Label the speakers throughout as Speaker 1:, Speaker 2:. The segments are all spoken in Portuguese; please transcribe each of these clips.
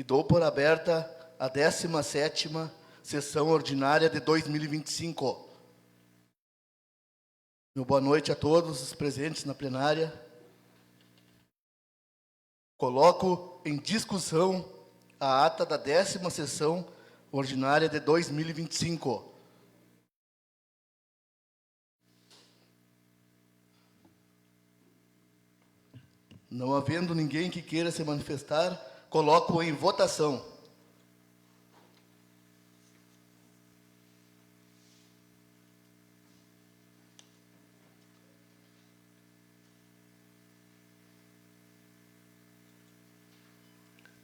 Speaker 1: e dou por aberta a 17ª sessão ordinária de 2025. Meu boa noite a todos os presentes na plenária. Coloco em discussão a ata da 10ª sessão ordinária de 2025. Não havendo ninguém que queira se manifestar, coloco em votação.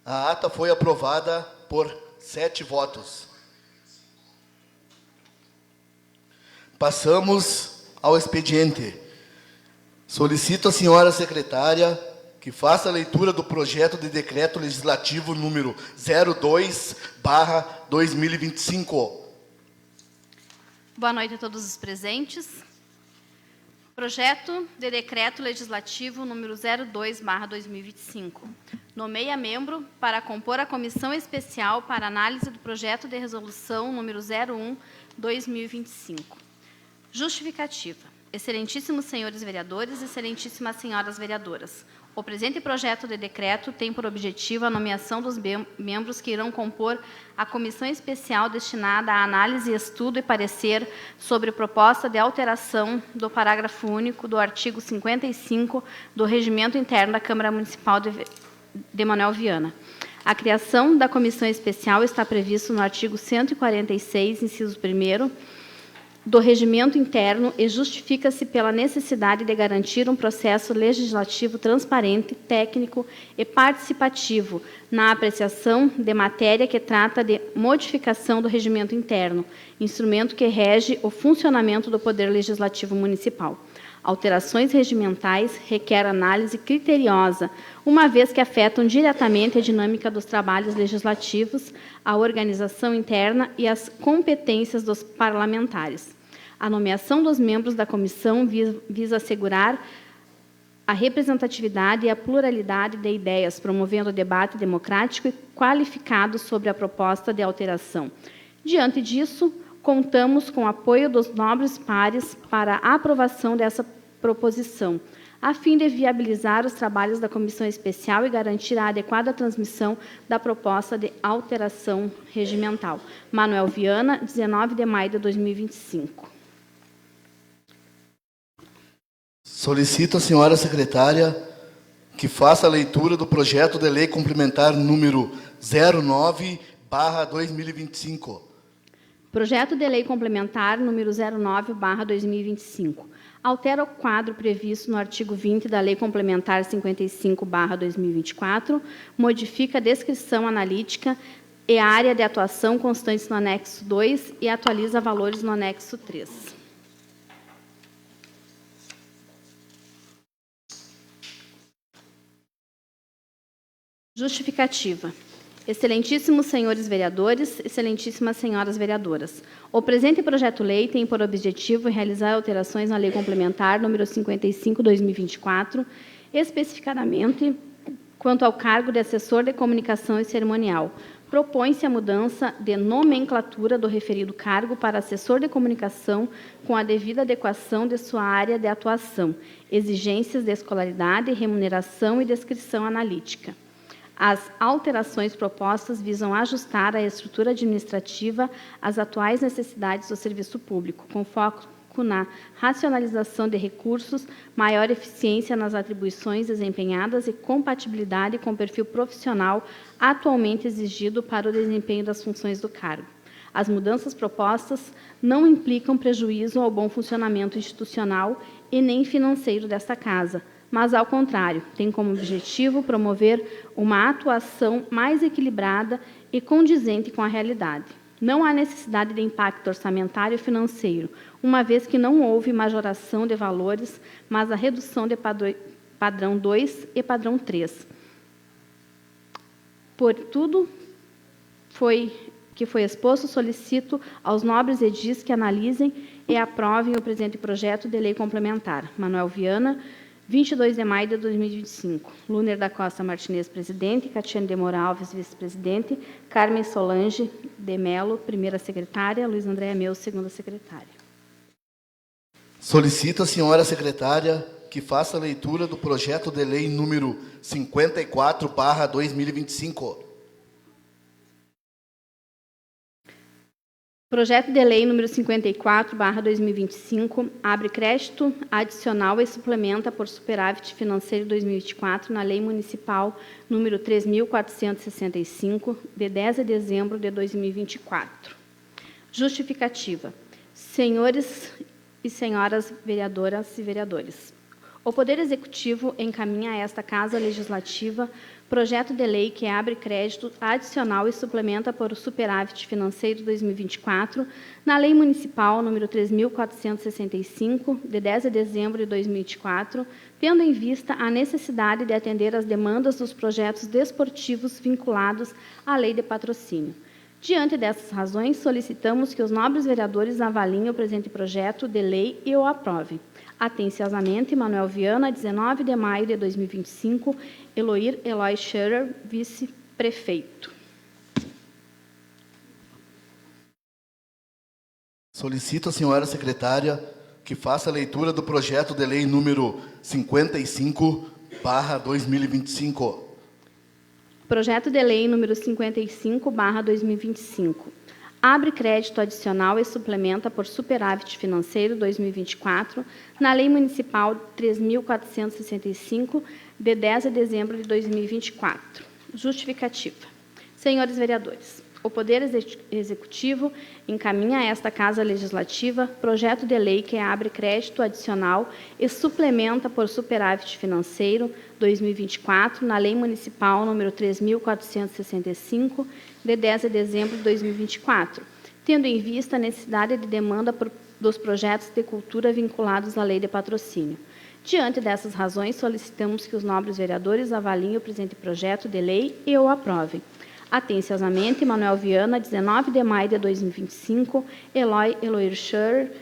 Speaker 1: A ata foi aprovada por 7 votos. Passamos ao expediente. Solicito à senhora secretária que faça a leitura do projeto de decreto legislativo número 02/2025.
Speaker 2: Boa noite a todos os presentes. Projeto de decreto legislativo número 02/2025. Nomeia membro para compor a comissão especial para análise do projeto de resolução número 01/2025. Justificativa. Excelentíssimos senhores vereadores, excelentíssimas senhoras vereadoras, o presente projeto de decreto tem por objetivo a nomeação dos membros que irão compor a comissão especial destinada à análise, estudo e parecer sobre proposta de alteração do parágrafo único do artigo 55 do Regimento Interno da Câmara Municipal de Manoel Viana. A criação da comissão especial está previsto no artigo 146, inciso 1º, do Regimento Interno e justifica-se pela necessidade de garantir um processo legislativo transparente, técnico e participativo na apreciação de matéria que trata de modificação do Regimento Interno, instrumento que rege o funcionamento do Poder Legislativo Municipal. Alterações regimentais requer análise criteriosa, uma vez que afetam diretamente a dinâmica dos trabalhos legislativos, a organização interna e as competências dos parlamentares. A nomeação dos membros da comissão visa assegurar a representatividade e a pluralidade de ideias, promovendo o debate democrático e qualificado sobre a proposta de alteração. Diante disso, contamos com o apoio dos nobres pares para a aprovação dessa proposição, a fim de viabilizar os trabalhos da comissão especial e garantir a adequada transmissão da proposta de alteração regimental. Manoel Viana, 19 de maio de 2025.
Speaker 1: Solicito à senhora secretária que faça a leitura do projeto de lei complementar número 09/2025.
Speaker 2: Projeto de lei complementar número 09/2025. Altera o quadro previsto no artigo 20 da Lei Complementar 55/2024, modifica a descrição analítica e a área de atuação constantes no anexo 2 e atualiza valores no anexo 3. Justificativa. Excelentíssimos senhores vereadores, excelentíssimas senhoras vereadoras, o presente projeto-lei tem por objetivo realizar alterações na Lei Complementar número 55/2024, especificadamente quanto ao cargo de assessor de comunicação e cerimonial. Propõe-se a mudança de nomenclatura do referido cargo para assessor de comunicação com a devida adequação de sua área de atuação, exigências de escolaridade, remuneração e descrição analítica. As alterações propostas visam ajustar a estrutura administrativa às atuais necessidades do serviço público, com foco na racionalização de recursos, maior eficiência nas atribuições desempenhadas e compatibilidade com o perfil profissional atualmente exigido para o desempenho das funções do cargo. As mudanças propostas não implicam prejuízo ao bom funcionamento institucional e nem financeiro desta Casa, mas, ao contrário, tem como objetivo promover uma atuação mais equilibrada e condizente com a realidade. Não há necessidade de impacto orçamentário e financeiro, uma vez que não houve majoração de valores, mas a redução de padrão 2 e padrão 3. Por tudo que foi exposto, solicito aos nobres edis que analisem e aprovem o presente projeto de lei complementar. Manoel Viana, 22 de maio de 2025. Luner da Costa Martinez, presidente. Catiane de Moura Alves, vice-presidente. Carmen Solange de Melo, primeira secretária. Luiz Andréa Meus, segunda secretária.
Speaker 1: Solicito à senhora secretária que faça a leitura do projeto de lei número 54/2025.
Speaker 2: Projeto de lei número 54/2025 abre crédito adicional e suplementa por superávit financeiro 2024 na Lei Municipal número 3.465, de 10 de dezembro de 2024. Justificativa. Senhores e senhoras vereadoras e vereadores, o Poder Executivo encaminha a esta Casa Legislativa projeto de lei que abre crédito adicional e suplementa por superávit financeiro 2024 na Lei Municipal número 3.465, de 10 de dezembro de 2024, tendo em vista a necessidade de atender às demandas dos projetos desportivos vinculados à Lei de Patrocínio. Diante dessas razões, solicitamos que os nobres vereadores avaliem o presente projeto de lei e o aprovem. Atenciosamente, Manuel Viana, 19 de maio de 2025, Eloir Eloy Scherer, vice-prefeito.
Speaker 1: Solicito à senhora secretária que faça a leitura do projeto de lei número 55/2025.
Speaker 2: Projeto de lei número 55/2025. Abre crédito adicional e suplementa por superávit financeiro 2024 na Lei Municipal 3.465, de 10 de dezembro de 2024. Justificativa. Senhores vereadores, o Poder Executivo encaminha a esta Casa Legislativa projeto de lei que abre crédito adicional e suplementa por superávit financeiro 2024 na Lei Municipal número 3.465, de 10 de dezembro de 2024, tendo em vista a necessidade de demanda dos projetos de cultura vinculados à Lei de Patrocínio. Diante dessas razões, solicitamos que os nobres vereadores avaliem o presente projeto de lei e o aprovem. Atenciosamente, Manuel Viana, 19 de maio de 2025, Eloir Scherer,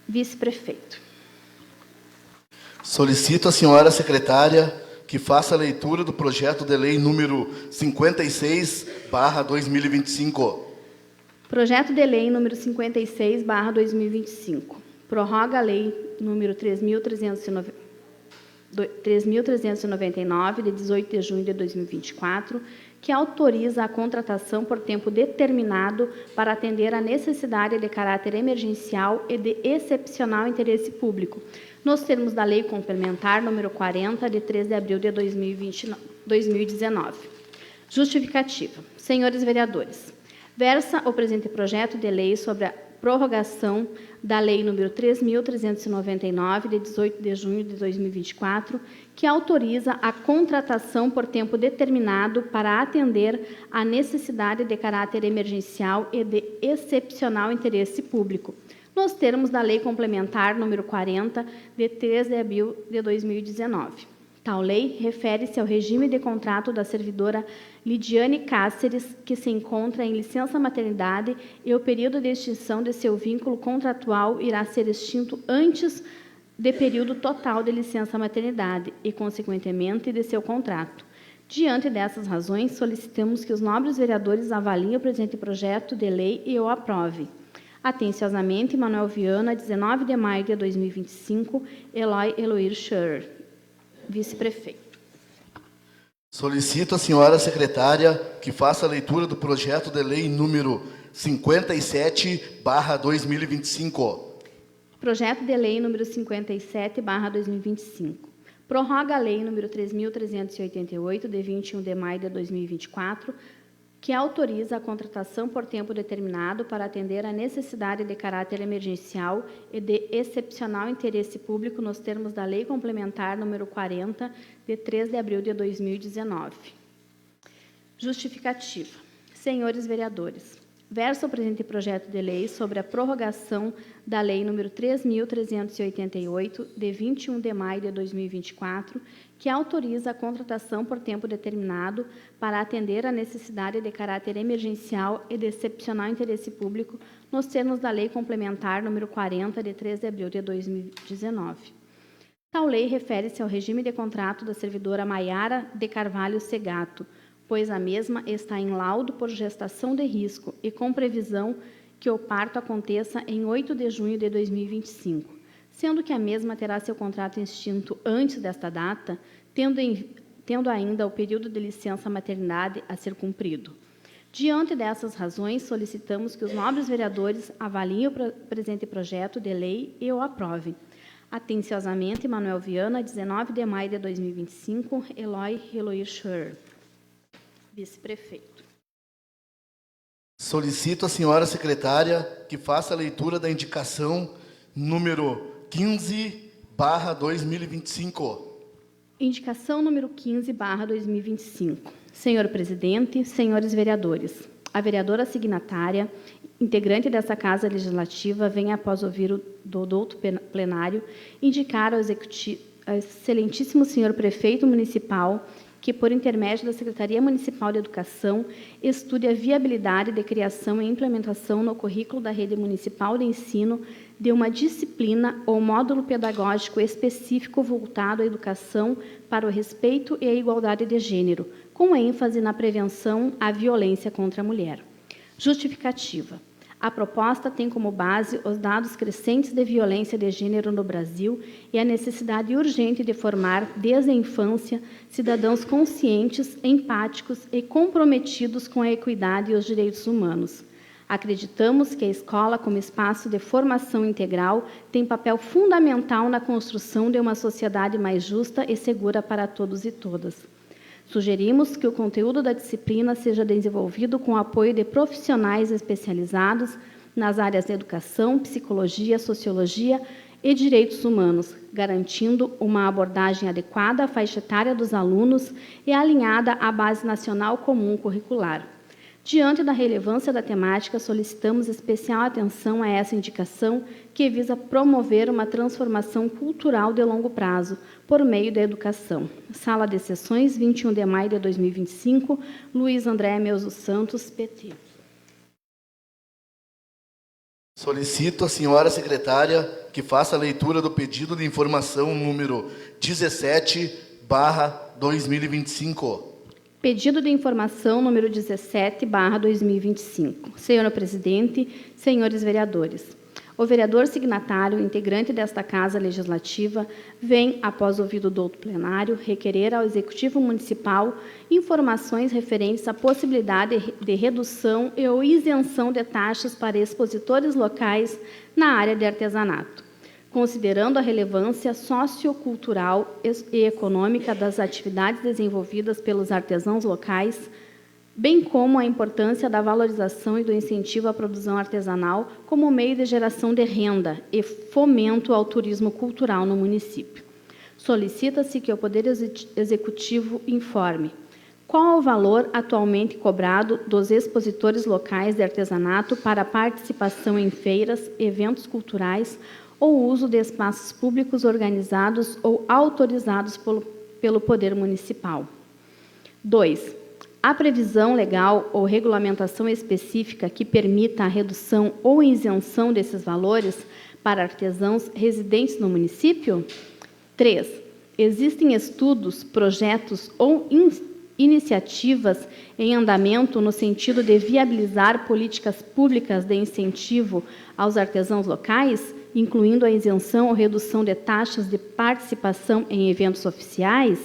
Speaker 2: vice-prefeito.
Speaker 1: Solicito à senhora secretária que faça a leitura do projeto de lei número 56/2025.
Speaker 2: Projeto de lei número 56/2025. Prorroga a lei número 3.399, de 18 de junho de 2024, que autoriza a contratação por tempo determinado para atender à necessidade de caráter emergencial e de excepcional interesse público, nos termos da Lei Complementar número 40, de 3 de abril de 2019. Justificativa. Senhores vereadores, versa o presente projeto de lei sobre a prorrogação da Lei nº 3.399, de 18 de junho de 2024, que autoriza a contratação por tempo determinado para atender à necessidade de caráter emergencial e de excepcional interesse público, nos termos da Lei Complementar número 40, de 3 de abril de 2019. Tal lei refere-se ao regime de contrato da servidora Lidiane Cáceres, que se encontra em licença maternidade, e o período de extinção de seu vínculo contratual irá ser extinto antes do período total de licença maternidade e, consequentemente, de seu contrato. Diante dessas razões, solicitamos que os nobres vereadores avaliem o presente projeto de lei e o aprovem. Atenciosamente, Manuel Viana, 19 de maio de 2025, Eloir Scherer, vice-prefeito.
Speaker 1: Solicito à senhora secretária que faça a leitura do projeto de lei número 57/2025.
Speaker 2: Projeto de lei número 57/2025. Prorroga a lei número 3.388, de 21 de maio de 2024, que autoriza a contratação por tempo determinado para atender à necessidade de caráter emergencial e de excepcional interesse público nos termos da Lei Complementar número 40, de 3 de abril de 2019. Justificativa. Senhores vereadores, versa o presente projeto de lei sobre a prorrogação da Lei nº 3.388, de 21 de maio de 2024, que autoriza a contratação por tempo determinado para atender à necessidade de caráter emergencial e de excepcional interesse público nos termos da Lei Complementar número 40, de 3 de abril de 2019. Tal lei refere-se ao regime de contrato da servidora Maiara de Carvalho Segato, pois a mesma está em laudo por gestação de risco e com previsão que o parto aconteça em 8 de junho de 2025, sendo que a mesma terá seu contrato extinto antes desta data, tendo ainda o período de licença maternidade a ser cumprido. Diante dessas razões, solicitamos que os nobres vereadores avaliem o presente projeto de lei e o aprovem. Atenciosamente, Manuel Viana, 19 de maio de 2025, Eloy Heloir Schur, vice-prefeito.
Speaker 1: Solicito à senhora secretária que faça a leitura da indicação número 15/2025.
Speaker 2: Indicação número 15/2025. Senhor presidente, senhores vereadores, a vereadora signatária, integrante dessa Casa Legislativa, vem, após ouvir o douto plenário, indicar ao excelentíssimo senhor prefeito municipal que, por intermédio da Secretaria Municipal de Educação, estude a viabilidade de criação e implementação no currículo da Rede Municipal de Ensino de uma disciplina ou módulo pedagógico específico voltado à educação para o respeito e a igualdade de gênero, com ênfase na prevenção à violência contra a mulher. Justificativa. A proposta tem como base os dados crescentes de violência de gênero no Brasil e a necessidade urgente de formar, desde a infância, cidadãos conscientes, empáticos e comprometidos com a equidade e os direitos humanos. Acreditamos que a escola, como espaço de formação integral, tem papel fundamental na construção de uma sociedade mais justa e segura para todos e todas. Sugerimos que o conteúdo da disciplina seja desenvolvido com o apoio de profissionais especializados nas áreas de educação, psicologia, sociologia e direitos humanos, garantindo uma abordagem adequada à faixa etária dos alunos e alinhada à Base Nacional Comum Curricular. Diante da relevância da temática, solicitamos especial atenção a essa indicação que visa promover uma transformação cultural de longo prazo por meio da educação. Sala de Sessões, 21 de maio de 2025, Luiz André Meuso Santos, PT.
Speaker 1: Solicito à senhora secretária que faça a leitura do pedido de informação número 17/2025.
Speaker 2: Pedido de informação número 17/2025. Senhor presidente, senhores vereadores, o vereador signatário, integrante desta Casa Legislativa, vem, após ouvido o douto plenário, requerer ao Executivo Municipal informações referentes à possibilidade de redução e ou isenção de taxas para expositores locais na área de artesanato, considerando a relevância sociocultural e econômica das atividades desenvolvidas pelos artesãos locais, bem como a importância da valorização e do incentivo à produção artesanal como meio de geração de renda e fomento ao turismo cultural no município. Solicita-se que o Poder Executivo informe qual o valor atualmente cobrado dos expositores locais de artesanato para participação em feiras, eventos culturais ou uso de espaços públicos organizados ou autorizados pelo Poder Municipal. 2. A previsão legal ou regulamentação específica que permita a redução ou isenção desses valores para artesãos residentes no município? 3. Existem estudos, projetos ou iniciativas em andamento no sentido de viabilizar políticas públicas de incentivo aos artesãos locais, incluindo a isenção ou redução de taxas de participação em eventos oficiais?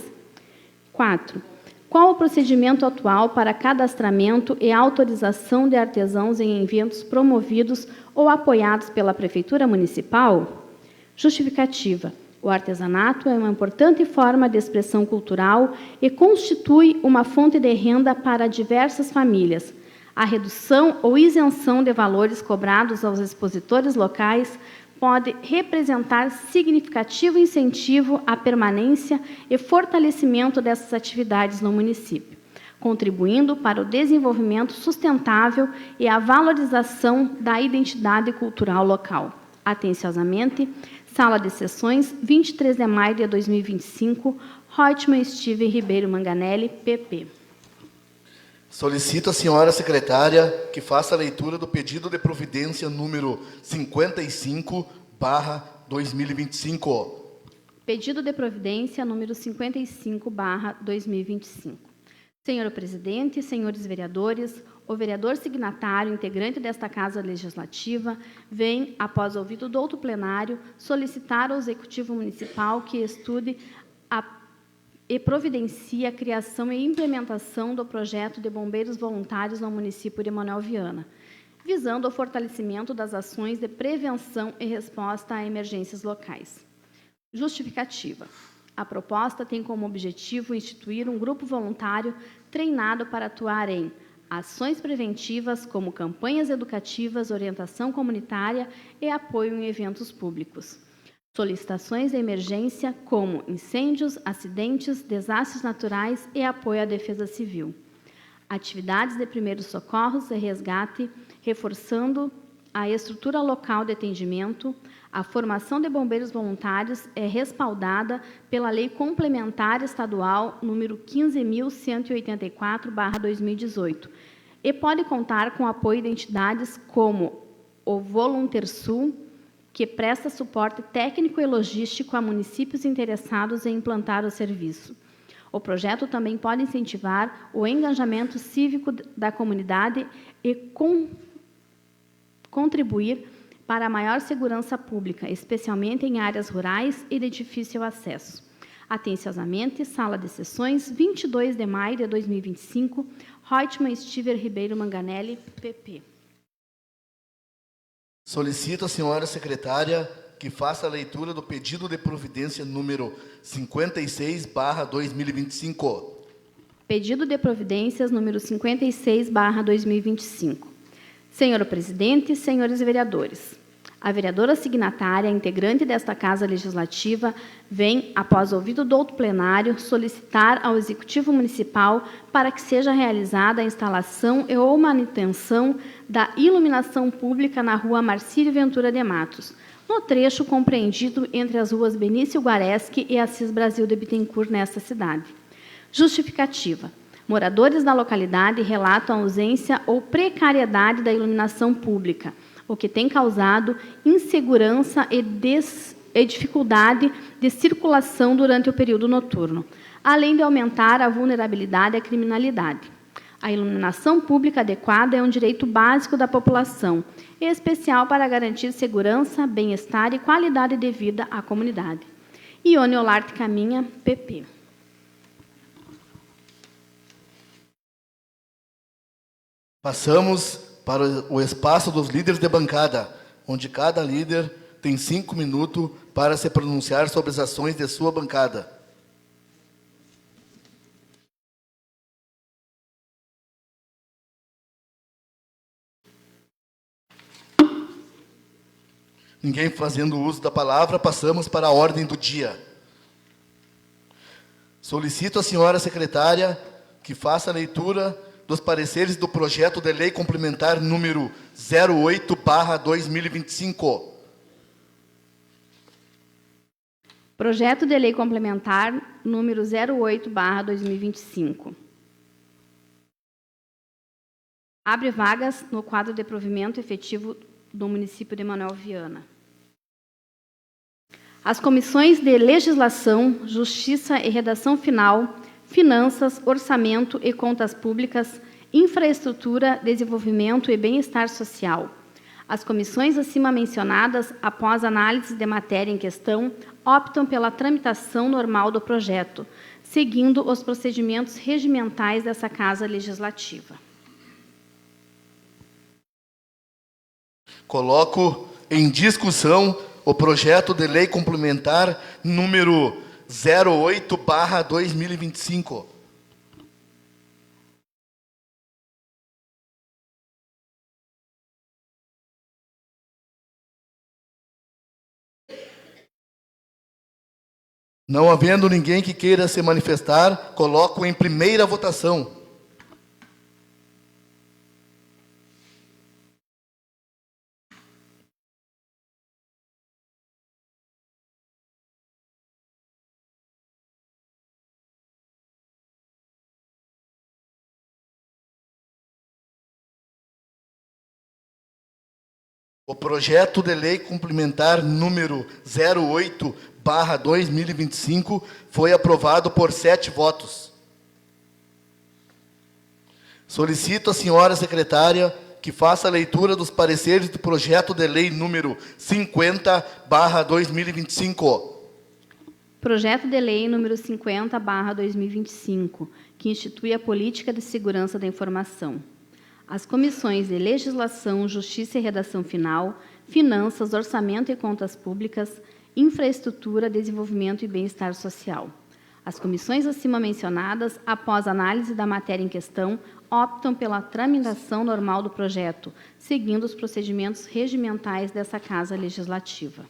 Speaker 2: 4. Qual o procedimento atual para cadastramento e autorização de artesãos em eventos promovidos ou apoiados pela Prefeitura Municipal? Justificativa. O artesanato é uma importante forma de expressão cultural e constitui uma fonte de renda para diversas famílias. A redução ou isenção de valores cobrados aos expositores locais pode representar significativo incentivo à permanência e fortalecimento dessas atividades no município, contribuindo para o desenvolvimento sustentável e a valorização da identidade cultural local. Atenciosamente, Sala de Sessões, 23 de maio de 2025, Reutemann Steven Ribeiro Manganelli, PP.
Speaker 1: Solicito à senhora secretária que faça a leitura do pedido de providência número 55/2025.
Speaker 2: Pedido de providência número 55/2025. Senhor presidente, senhores vereadores, o vereador signatário, integrante desta Casa Legislativa, vem, após ouvido do outro plenário, solicitar ao Executivo Municipal que estude e providencie a criação e implementação do projeto de bombeiros voluntários no município de Manoel Viana, visando o fortalecimento das ações de prevenção e resposta a emergências locais. Justificativa. A proposta tem como objetivo instituir um grupo voluntário treinado para atuar em ações preventivas, como campanhas educativas, orientação comunitária e apoio em eventos públicos. Solicitações de emergência, como incêndios, acidentes, desastres naturais e apoio à defesa civil. Atividades de primeiros socorros e resgate, reforçando a estrutura local de atendimento. A formação de bombeiros voluntários é respaldada pela Lei Complementar Estadual número 15.184/2018 e pode contar com apoio de entidades como o Voluntersul, que presta suporte técnico e logístico a municípios interessados em implantar o serviço. O projeto também pode incentivar o engajamento cívico da comunidade e contribuir para a maior segurança pública, especialmente em áreas rurais e de difícil acesso. Atenciosamente, Sala de Sessões, 22 de maio de 2025, Reutemann Stiver Ribeiro Manganelli, PP.
Speaker 1: Solicito a senhora secretária que faça a leitura do pedido de providência número 56/2025.
Speaker 2: Pedido de providências número 56/2025. Senhor presidente, senhores vereadores, a vereadora signatária, integrante desta Casa Legislativa, vem, após ouvido do outro plenário, solicitar ao Executivo Municipal para que seja realizada a instalação e ou manutenção da iluminação pública na rua Marcílio Ventura de Matos, no trecho compreendido entre as ruas Benício Guareschi e Assis Brasil de Bittencourt, nesta cidade. Justificativa. Moradores da localidade relatam a ausência ou precariedade da iluminação pública, o que tem causado insegurança e dificuldade de circulação durante o período noturno, além de aumentar a vulnerabilidade à criminalidade. A iluminação pública adequada é um direito básico da população, em especial para garantir segurança, bem-estar e qualidade de vida à comunidade. Ione Olarte Caminha, PP.
Speaker 1: Passamos para o espaço dos líderes de bancada, onde cada líder tem 5 minutos para se pronunciar sobre as ações de sua bancada. Ninguém fazendo uso da palavra, passamos para a ordem do dia. Solicito à senhora secretária que faça a leitura dos pareceres do projeto de lei complementar número 08/2025.
Speaker 2: Projeto de lei complementar número 08/2025. Abre vagas no quadro de provimento efetivo do município de Manoel Viana. As comissões de Legislação, Justiça e Redação Final, Finanças, Orçamento e Contas Públicas, Infraestrutura, Desenvolvimento e Bem-Estar Social. As comissões acima mencionadas, após análise de matéria em questão, optam pela tramitação normal do projeto, seguindo os procedimentos regimentais dessa Casa Legislativa.
Speaker 1: Coloco em discussão o projeto de lei complementar número 08/2025. Não havendo ninguém que queira se manifestar, coloco em primeira votação. O projeto de lei complementar número 08/2025 foi aprovado por 7 votos. Solicito à senhora secretária que faça a leitura dos pareceres do projeto de lei número 50/2025.
Speaker 2: Projeto de Lei número 50/2025, que institui a Política de Segurança da Informação. As comissões de Legislação, Justiça e Redação Final, Finanças, Orçamento e Contas Públicas, Infraestrutura, Desenvolvimento e Bem-Estar Social. As comissões acima mencionadas, após análise da matéria em questão, optam pela tramitação normal do projeto, seguindo os procedimentos regimentais dessa Casa Legislativa.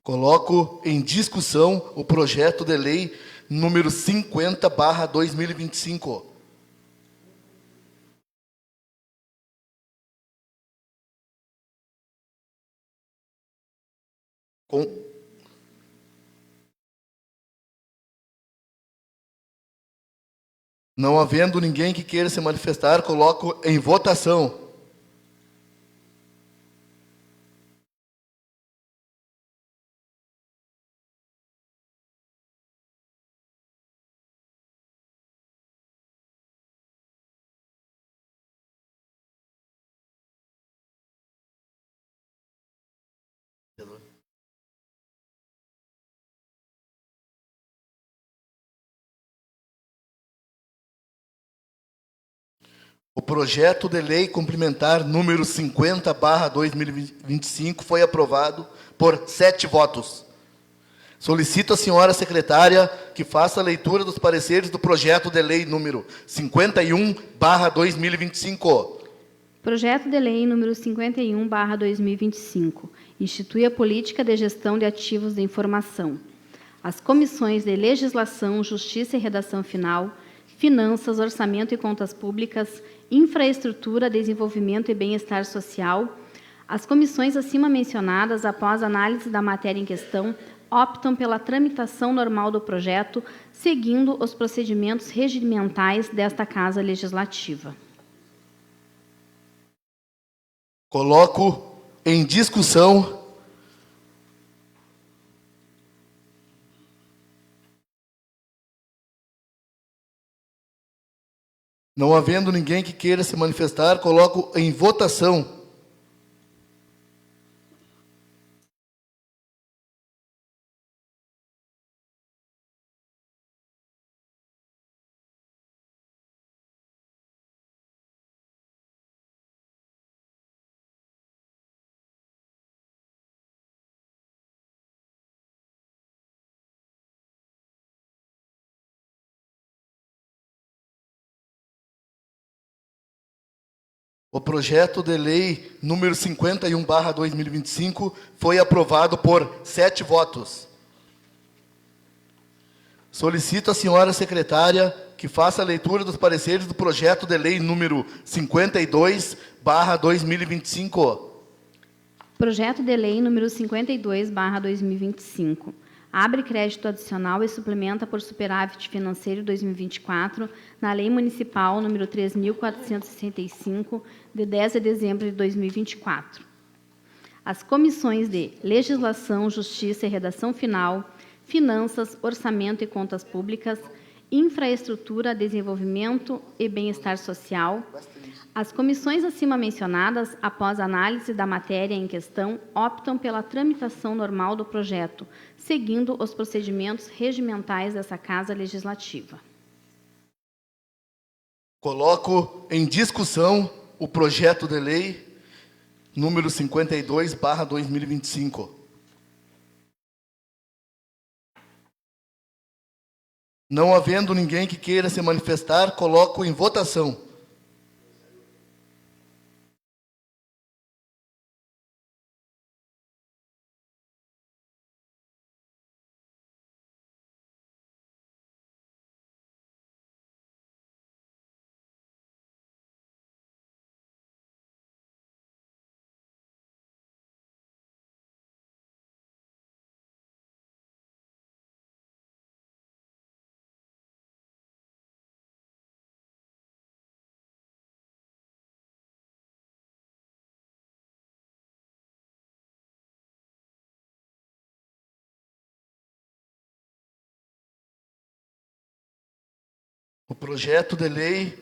Speaker 1: Coloco em discussão o projeto de lei número 50/2025. Não havendo ninguém que queira se manifestar, coloco em votação. O projeto de lei complementar número 50/2025 foi aprovado por 7 votos. Solicito à senhora secretária que faça a leitura dos pareceres do projeto de lei número 51/2025.
Speaker 2: Projeto de Lei número 51/2025, institui a Política de Gestão de Ativos de Informação. As comissões de Legislação, Justiça e Redação Final, Finanças, Orçamento e Contas Públicas, Infraestrutura, Desenvolvimento e Bem-Estar Social. As comissões acima mencionadas, após análise da matéria em questão, optam pela tramitação normal do projeto, seguindo os procedimentos regimentais desta Casa Legislativa.
Speaker 1: Coloco em discussão não havendo ninguém que queira se manifestar, coloco em votação. O projeto de lei número 51/2025 foi aprovado por 7 votos. Solicito à senhora secretária que faça a leitura dos pareceres do projeto de lei número 52/2025.
Speaker 2: Projeto de Lei número 52/2025. Abre crédito adicional e suplementa por superávit financeiro 2024 na Lei Municipal número 3.465, de 10 de dezembro de 2024. As comissões de Legislação, Justiça e Redação Final, Finanças, Orçamento e Contas Públicas, Infraestrutura, Desenvolvimento e Bem-Estar Social. As comissões acima mencionadas, após análise da matéria em questão, optam pela tramitação normal do projeto, seguindo os procedimentos regimentais dessa Casa Legislativa.
Speaker 1: Coloco em discussão o projeto de lei número 52/2025. Não havendo ninguém que queira se manifestar, coloco em votação. O projeto de lei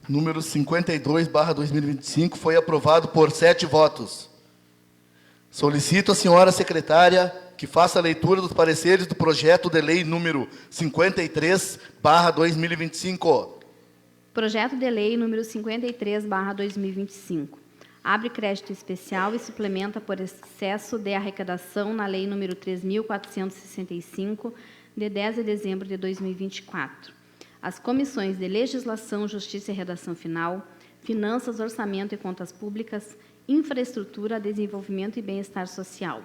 Speaker 1: número 52/2025 foi aprovado por 7 votos. Solicito à senhora secretária que faça a leitura dos pareceres do projeto de lei número 53/2025.
Speaker 2: Projeto de lei número 53/2025. Abre crédito especial e suplementa por excesso de arrecadação na lei número 3.465, de 10 de dezembro de 2024. As comissões de Legislação, Justiça e Redação Final, Finanças, Orçamento e Contas Públicas, Infraestrutura, Desenvolvimento e Bem-Estar Social.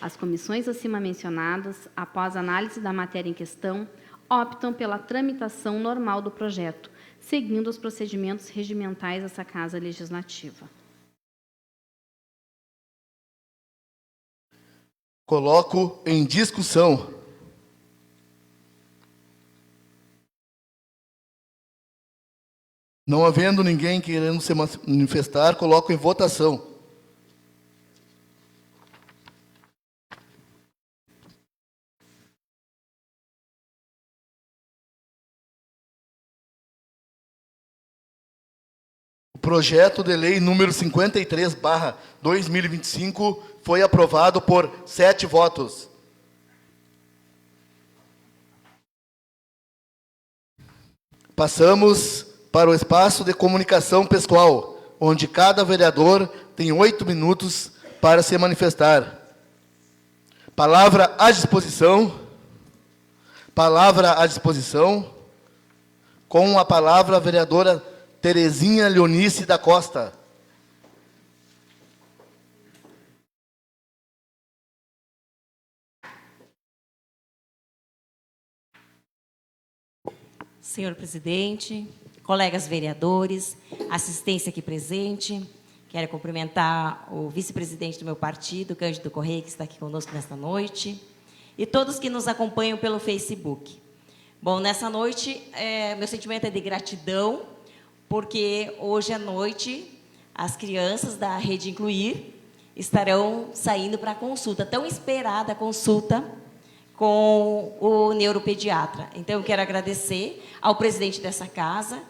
Speaker 2: As comissões acima mencionadas, após análise da matéria em questão, optam pela tramitação normal do projeto, seguindo os procedimentos regimentais dessa Casa Legislativa.
Speaker 1: Coloco em discussão. Não havendo ninguém querendo se manifestar, coloco em votação. O projeto de lei número 53/2025 foi aprovado por 7 votos. Passamos para o espaço de comunicação pessoal, onde cada vereador tem 8 minutos para se manifestar. Palavra à disposição. Palavra à disposição. Com a palavra, a vereadora Terezinha Leonice da Costa.
Speaker 3: Senhor presidente, colegas vereadores, assistência aqui presente, quero cumprimentar o vice-presidente do meu partido, Cândido Correia, que está aqui conosco nesta noite, e todos que nos acompanham pelo Facebook. Bom, nessa noite, meu sentimento é de gratidão, porque hoje à noite as crianças da Rede Incluir estarão saindo para a consulta, tão esperada consulta com o neuropediatra. Então, eu quero agradecer ao presidente dessa casa,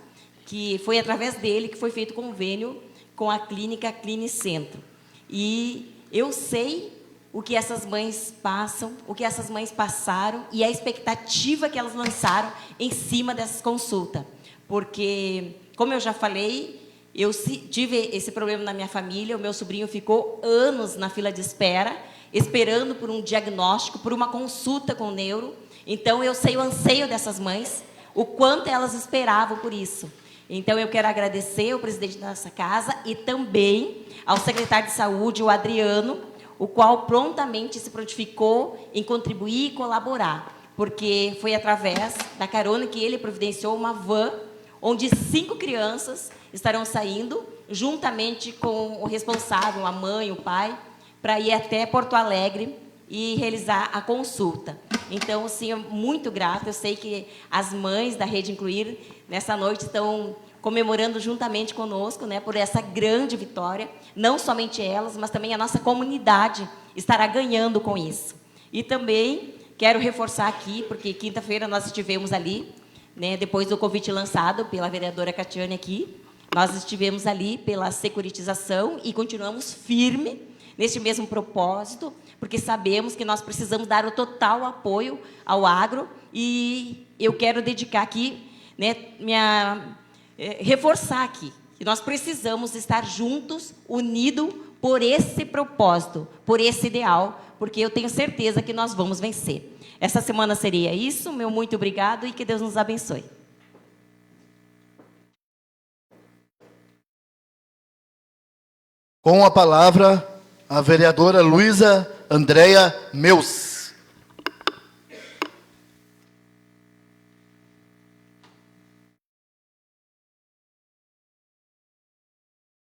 Speaker 3: que foi através dele que foi feito convênio com a clínica Clinicentro. E eu sei o que essas mães passam, o que essas mães passaram e a expectativa que elas lançaram em cima dessas consultas. Porque, como eu já falei, eu tive esse problema na minha família, o meu sobrinho ficou anos na fila de espera, esperando por um diagnóstico, por uma consulta com o neuro. Então, eu sei o anseio dessas mães, o quanto elas esperavam por isso. Então, eu quero agradecer ao presidente dessa casa e também ao secretário de saúde, o Adriano, o qual prontamente se prontificou em contribuir e colaborar, porque foi através da carona que ele providenciou uma van, onde 5 crianças estarão saindo, juntamente com o responsável, a mãe, o pai, para ir até Porto Alegre e realizar a consulta. Então, assim, muito grata. Eu sei que as mães da Rede Incluir, nessa noite, estão comemorando juntamente conosco, né, por essa grande vitória. Não somente elas, mas também a nossa comunidade estará ganhando com isso. E também quero reforçar aqui, porque quinta-feira nós estivemos ali, né, depois do convite lançado pela vereadora Catiane aqui, nós estivemos ali pela securitização e continuamos firme neste mesmo propósito, porque sabemos que nós precisamos dar o total apoio ao agro, e eu quero dedicar aqui, né, reforçar aqui, que nós precisamos estar juntos, unidos por esse propósito, por esse ideal, porque eu tenho certeza que nós vamos vencer. Essa semana seria isso, meu muito obrigado e que Deus nos abençoe.
Speaker 1: Com a palavra, a vereadora Luísa Andréia Meus.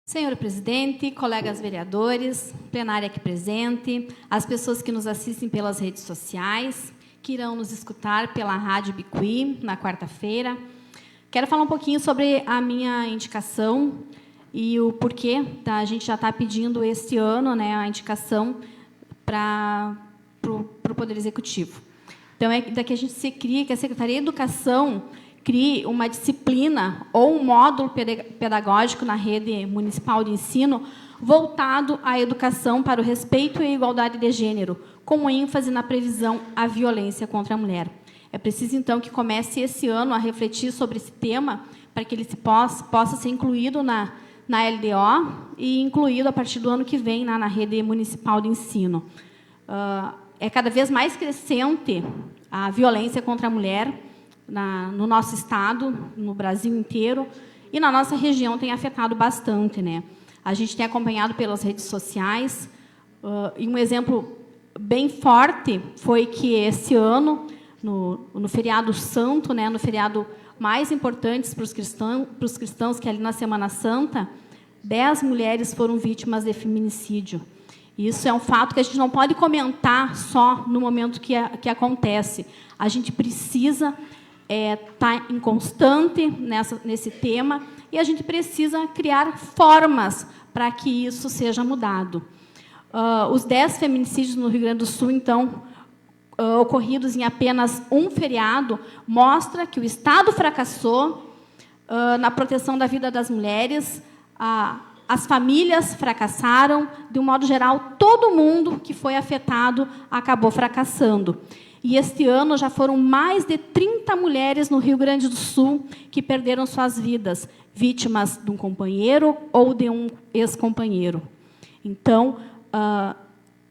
Speaker 2: Senhor presidente, colegas vereadores, plenária aqui presente, as pessoas que nos assistem pelas redes sociais, que irão nos escutar pela Rádio Bicuí na quarta-feira. Quero falar um pouquinho sobre a minha indicação e o porquê a gente já está pedindo este ano, né, a indicação para o Poder Executivo. Então, é daqui a gente se cria que a Secretaria de Educação crie uma disciplina ou um módulo pedagógico na rede municipal de ensino voltado à educação para o respeito e a igualdade de gênero, com ênfase na prevenção à violência contra a mulher. É preciso, então, que comece esse ano a refletir sobre esse tema, para que ele possa ser incluído na LDO e incluído a partir do ano que vem na rede municipal de ensino. É cada vez mais crescente a violência contra a mulher no nosso estado, no Brasil inteiro, e na nossa região tem afetado bastante, né? A gente tem acompanhado pelas redes sociais, e um exemplo bem forte foi que esse ano, no feriado santo, né, no feriado mais importante para os cristãos, que é ali na Semana Santa, 10 mulheres foram vítimas de feminicídio. Isso é um fato que a gente não pode comentar só no momento que acontece. A gente precisa estar em constante nesse tema, e a gente precisa criar formas para que isso seja mudado. Os 10 feminicídios no Rio Grande do Sul, então, ocorridos em apenas um feriado, mostra que o Estado fracassou na proteção da vida das mulheres, as famílias fracassaram, de um modo geral, todo mundo que foi afetado acabou fracassando. E este ano já foram mais de 30 mulheres no Rio Grande do Sul que perderam suas vidas, vítimas de um companheiro ou de um ex-companheiro. Então,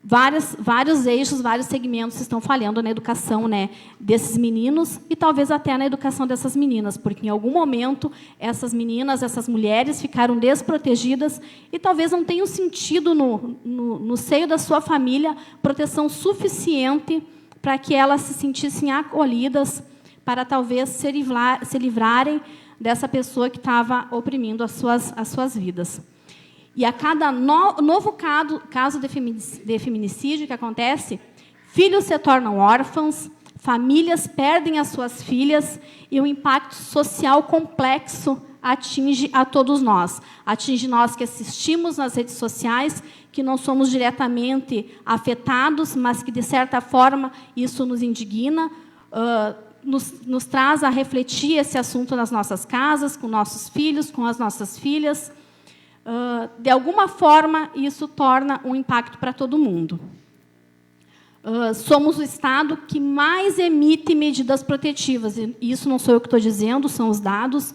Speaker 2: vários eixos, vários segmentos estão falhando na educação, né, desses meninos e talvez até na educação dessas meninas, porque em algum momento essas meninas, essas mulheres ficaram desprotegidas e talvez não tenham sentido no seio da sua família proteção suficiente para que elas se sentissem acolhidas, para talvez se livrarem dessa pessoa que estava oprimindo as suas vidas. E a cada novo caso de feminicídio que acontece, filhos se tornam órfãos, famílias perdem as suas filhas e o impacto social complexo atinge a todos nós. Atinge nós que assistimos nas redes sociais, que não somos diretamente afetados, mas que, de certa forma, isso nos indigna, nos traz a refletir esse assunto nas nossas casas, com nossos filhos, com as nossas filhas. De alguma forma, isso torna um impacto para todo mundo. Somos o Estado que mais emite medidas protetivas. E isso não sou eu que estou dizendo, são os dados.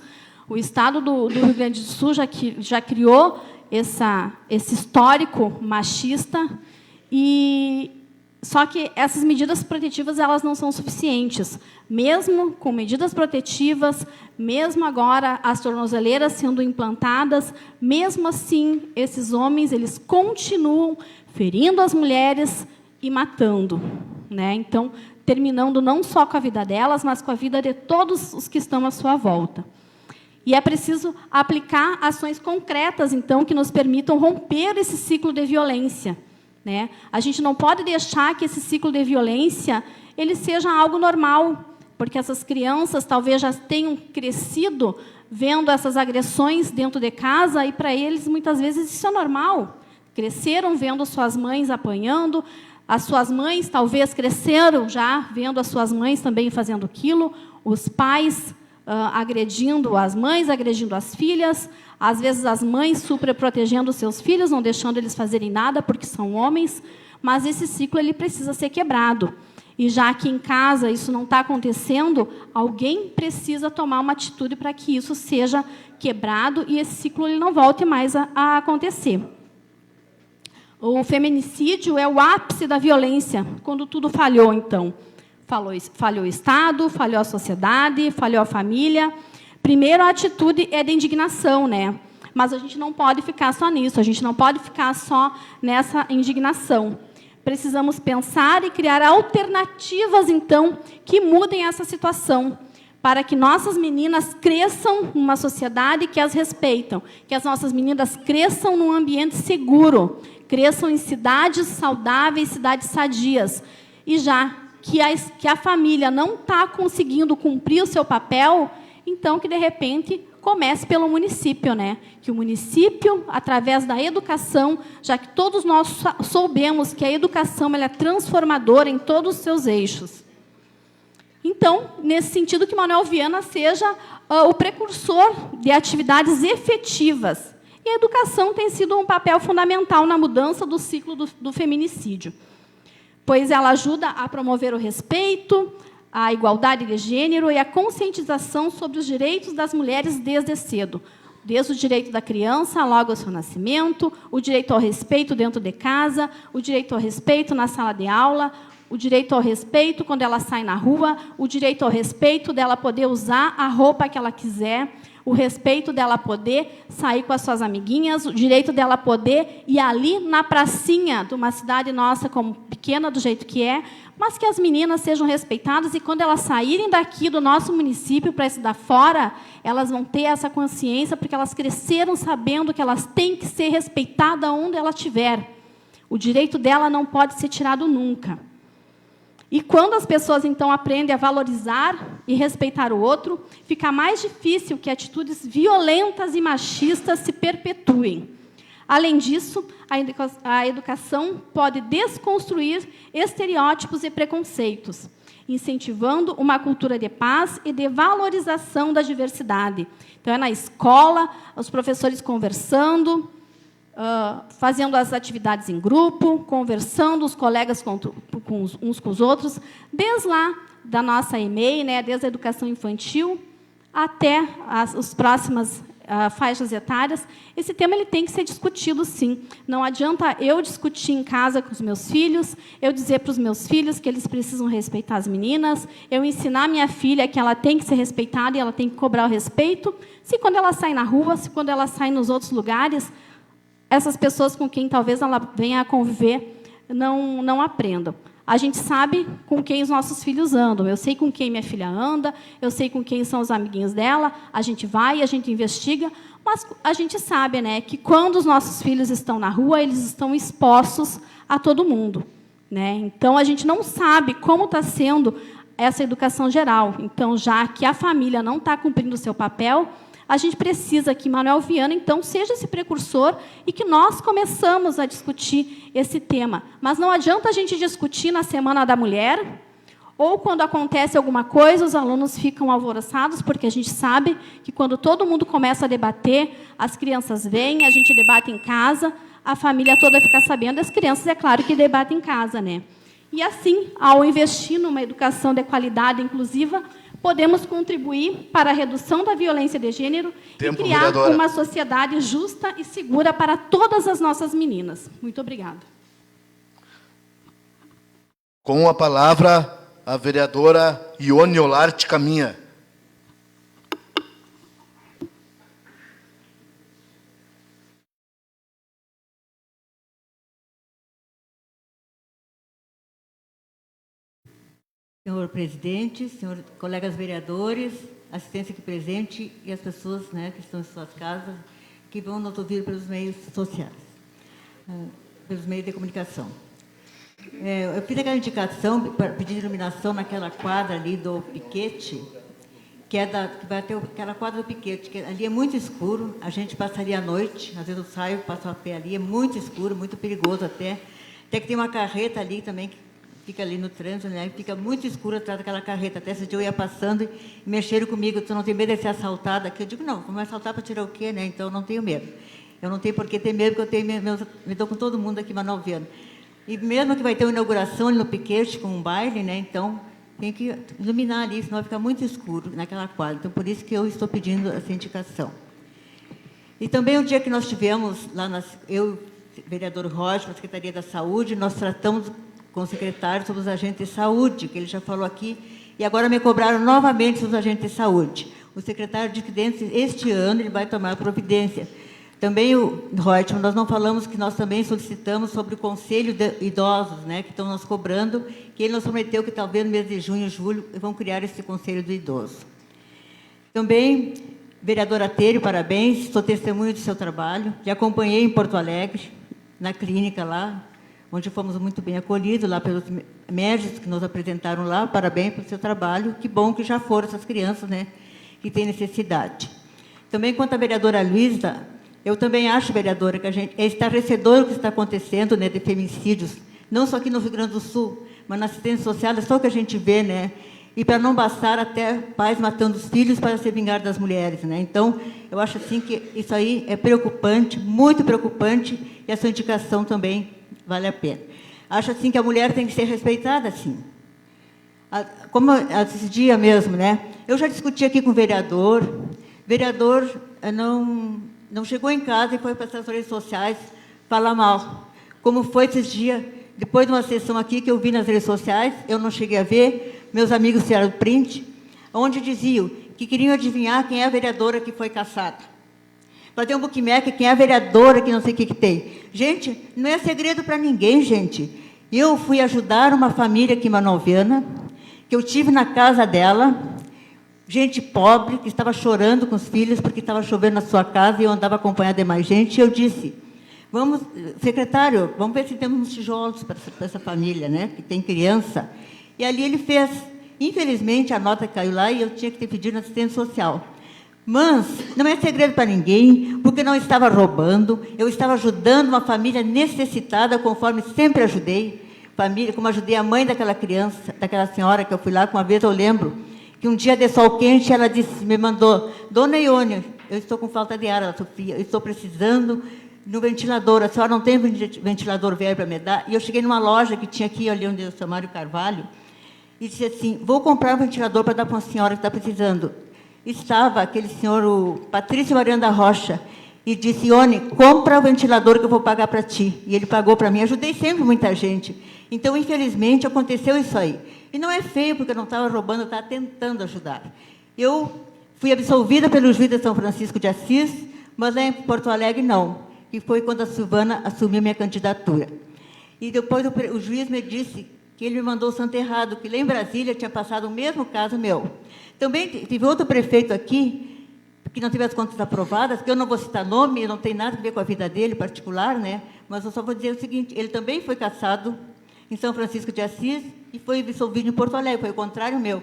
Speaker 2: O Estado do Rio Grande do Sul já criou esse histórico machista, só que essas medidas protetivas elas não são suficientes. Mesmo com medidas protetivas, mesmo agora as tornozeleiras sendo implantadas, mesmo assim, esses homens eles continuam ferindo as mulheres e matando, né? Então, terminando não só com a vida delas, mas com a vida de todos os que estão à sua volta. E é preciso aplicar ações concretas, então, que nos permitam romper esse ciclo de violência, né? A gente não pode deixar que esse ciclo de violência ele seja algo normal, porque essas crianças talvez já tenham crescido vendo essas agressões dentro de casa e, para eles, muitas vezes, isso é normal. Cresceram vendo suas mães apanhando, as suas mães talvez cresceram já vendo as suas mães também fazendo aquilo, os pais agredindo as mães, agredindo as filhas, às vezes as mães superprotegendo os seus filhos, não deixando eles fazerem nada porque são homens, mas esse ciclo ele precisa ser quebrado. E já que em casa isso não está acontecendo, alguém precisa tomar uma atitude para que isso seja quebrado e esse ciclo ele não volte mais a acontecer. O feminicídio é o ápice da violência, quando tudo falhou, então. Falhou o Estado, falhou a sociedade, falhou a família. Primeiro, a atitude é de indignação, né? Mas a gente não pode ficar só nisso, a gente não pode ficar só nessa indignação. Precisamos pensar e criar alternativas, então, que mudem essa situação, para que nossas meninas cresçam numa sociedade que as respeitam, que as nossas meninas cresçam num ambiente seguro, cresçam em cidades saudáveis, cidades sadias. E já que a família não está conseguindo cumprir o seu papel, então que, de repente, comece pelo município, né? Que o município, através da educação, já que todos nós soubemos que a educação ela é transformadora em todos os seus eixos. Então, nesse sentido, que Manuel Viana seja o precursor de atividades efetivas. E a educação tem sido um papel fundamental na mudança do ciclo do feminicídio, pois ela ajuda a promover o respeito, a igualdade de gênero e a conscientização sobre os direitos das mulheres desde cedo, desde o direito da criança logo ao seu nascimento, o direito ao respeito dentro de casa, o direito ao respeito na sala de aula, o direito ao respeito quando ela sai na rua, o direito ao respeito dela poder usar a roupa que ela quiser, o respeito dela poder sair com as suas amiguinhas, o direito dela poder ir ali na pracinha de uma cidade nossa, como pequena do jeito que é, mas que as meninas sejam respeitadas e quando elas saírem daqui do nosso município para estudar fora, elas vão ter essa consciência, porque elas cresceram sabendo que elas têm que ser respeitadas onde ela estiver. O direito dela não pode ser tirado nunca. E quando as pessoas, então, aprendem a valorizar e respeitar o outro, fica mais difícil que atitudes violentas e machistas se perpetuem. Além disso, a educação pode desconstruir estereótipos e preconceitos, incentivando uma cultura de paz e de valorização da diversidade. Então, é na escola, os professores conversando, fazendo as atividades em grupo, conversando, os colegas uns com os outros, desde lá da nossa EMEI, né, desde a educação infantil até as próximas faixas etárias. Esse tema ele tem que ser discutido, sim. Não adianta eu discutir em casa com os meus filhos, eu dizer para os meus filhos que eles precisam respeitar as meninas, eu ensinar a minha filha que ela tem que ser respeitada e ela tem que cobrar o respeito, se quando ela sai na rua, se quando ela sai nos outros lugares, essas pessoas com quem talvez ela venha a conviver não aprendam. A gente sabe com quem os nossos filhos andam. Eu sei com quem minha filha anda, eu sei com quem são os amiguinhos dela, a gente vai, a gente investiga, mas a gente sabe, né, que quando os nossos filhos estão na rua, eles estão expostos a todo mundo, né? Então, a gente não sabe como está sendo essa educação geral. Então, já que a família não está cumprindo o seu papel, a gente precisa que Manuel Viana, então, seja esse precursor e que nós começamos a discutir esse tema. Mas não adianta a gente discutir na Semana da Mulher, ou quando acontece alguma coisa, os alunos ficam alvoroçados, porque a gente sabe que quando todo mundo começa a debater, as crianças vêm, a gente debate em casa, a família toda fica sabendo, as crianças, é claro, que debatem em casa, né? E assim, ao investir numa educação de qualidade inclusiva, podemos contribuir para a redução da violência de gênero e criar
Speaker 1: vereadora.
Speaker 2: uma sociedade justa e segura para todas as nossas meninas. Muito obrigada.
Speaker 1: Com a palavra, a vereadora Ione Olarte Caminha.
Speaker 4: Senhor presidente, senhor colegas vereadores, assistência aqui presente e as pessoas, né, que estão em suas casas, que vão nos ouvir pelos meios sociais, pelos meios de comunicação. Eu fiz aquela indicação para pedir iluminação naquela quadra ali do piquete, que vai ter aquela quadra do piquete, que ali é muito escuro, a gente passaria a noite, às vezes eu saio, passo a pé ali, é muito escuro, muito perigoso até que tem uma carreta ali também, que fica ali no trânsito, né? Fica muito escuro atrás daquela carreta. Até esse dia eu ia passando e mexeram comigo. Tu não tem medo de ser assaltada? Aqui eu digo, não, vamos assaltar para tirar o quê, né? Então, eu não tenho medo. Eu não tenho por que ter medo, porque eu me dou com todo mundo aqui, Manuel Viana. E mesmo que vai ter uma inauguração ali no piquete, com um baile, né? Então, tem que iluminar ali, senão vai ficar muito escuro naquela quadra. Então, por isso que eu estou pedindo essa indicação. E também o dia que nós tivemos, lá eu, vereador Rocha, na Secretaria da Saúde, nós tratamos com o secretário sobre os agentes de saúde, que ele já falou aqui, e agora me cobraram novamente sobre os agentes de saúde. O secretário disse que este ano ele vai tomar providência. Também, Reutemann, nós não falamos que nós também solicitamos sobre o Conselho de Idosos, né, que estão nos cobrando, que ele nos prometeu que talvez no mês de junho, julho, vão criar esse Conselho do Idoso. Também, vereadora Tério, parabéns, sou testemunha do seu trabalho, te acompanhei em Porto Alegre, na clínica lá, onde fomos muito bem acolhidos, lá pelos médicos que nos apresentaram lá. Parabéns pelo seu trabalho. Que bom que já foram essas crianças, né, que têm necessidade. Também, quanto à vereadora Luísa, eu também acho, vereadora, que é estarrecedor o que está acontecendo, né, de feminicídios, não só aqui no Rio Grande do Sul, mas na assistência social, é só o que a gente vê, né? e para não bastar até pais matando os filhos para se vingar das mulheres, né? Então, eu acho assim que isso aí é preocupante, muito preocupante, e a sua indicação também vale a pena. Acho assim que a mulher tem que ser respeitada, sim. Como esse dia mesmo, né? Eu já discuti aqui com o vereador não chegou em casa e foi para as redes sociais falar mal. Como foi esses dias, depois de uma sessão aqui que eu vi nas redes sociais, eu não cheguei a ver, meus amigos tiraram print, onde diziam que queriam adivinhar quem é a vereadora que foi caçada. Fazer um bookmark, quem é a vereadora que não sei o que tem. Gente, não é segredo para ninguém, gente. Eu fui ajudar uma família aqui manoviana, que eu tive na casa dela, gente pobre, que estava chorando com os filhos, porque estava chovendo na sua casa, e eu andava acompanhada de mais gente, e eu disse, vamos, secretário, vamos ver se temos uns tijolos para essa família, né, que tem criança. E ali ele fez. Infelizmente, a nota caiu lá e eu tinha que ter pedido assistência social. Mas não é segredo para ninguém, porque não estava roubando, eu estava ajudando uma família necessitada, conforme sempre ajudei, família, como ajudei a mãe daquela criança, daquela senhora que eu fui lá, que uma vez eu lembro, que um dia de sol quente, ela disse, me mandou, Dona Ione, eu estou com falta de ar, Sofia, eu estou precisando no ventilador, a senhora não tem ventilador velho para me dar? E eu cheguei numa loja que tinha aqui, ali onde é o seu Mário Carvalho, e disse assim, vou comprar um ventilador para dar para uma senhora que está precisando. Estava aquele senhor, o Patrício Mariana Rocha, e disse, Ione, compra o ventilador que eu vou pagar para ti. E ele pagou para mim, ajudei sempre muita gente. Então, infelizmente, aconteceu isso aí. E não é feio, porque eu não estava roubando, eu estava tentando ajudar. Eu fui absolvida pelo juiz de São Francisco de Assis, mas lá em Porto Alegre não, que foi quando a Silvana assumiu minha candidatura. E depois o juiz me disse que ele me mandou o santo errado, que lá em Brasília tinha passado o mesmo caso meu. Também tive outro prefeito aqui, que não teve as contas aprovadas, que eu não vou citar nome, não tem nada a ver com a vida dele particular, né? Mas eu só vou dizer o seguinte, ele também foi cassado em São Francisco de Assis e foi absolvido em Porto Alegre, foi o contrário meu.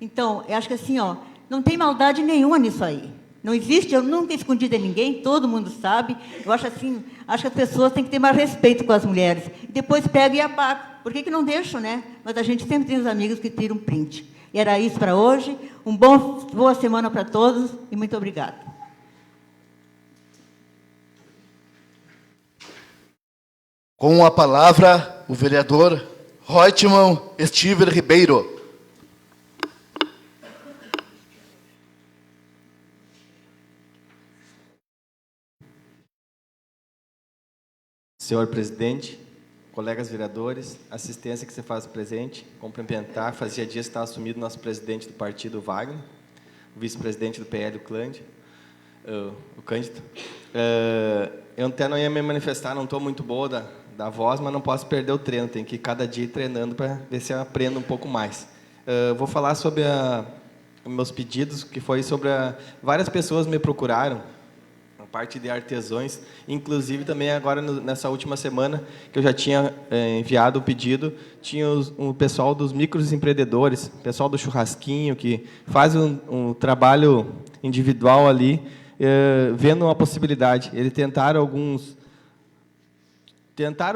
Speaker 4: Então, eu acho que assim, ó, não tem maldade nenhuma nisso aí. Não existe, eu nunca escondi de ninguém, todo mundo sabe. Eu acho assim, acho que as pessoas têm que ter mais respeito com as mulheres. E depois pega e apaga. Por que não deixam, né? Mas a gente sempre tem os amigos que tiram print. E era isso para hoje. Boa semana para todos e muito obrigada.
Speaker 1: Com a palavra, o vereador Reutemann Estiver Ribeiro.
Speaker 5: Senhor presidente, colegas vereadores, assistência que você faz presente, cumprimentar, fazia dias que estava assumido nosso presidente do partido, Wagner, o vice-presidente do PL, o Cândido. Eu até não ia me manifestar, não estou muito boa da voz, mas não posso perder o treino, tenho que ir cada dia treinando para ver se eu aprendo um pouco mais. Vou falar sobre meus pedidos, que foi sobre várias pessoas me procuraram, parte de artesãos, inclusive também agora nessa última semana que eu já tinha enviado o pedido, tinha o pessoal dos microempreendedores, pessoal do churrasquinho, que faz um trabalho individual ali, vendo uma possibilidade. Eles tentaram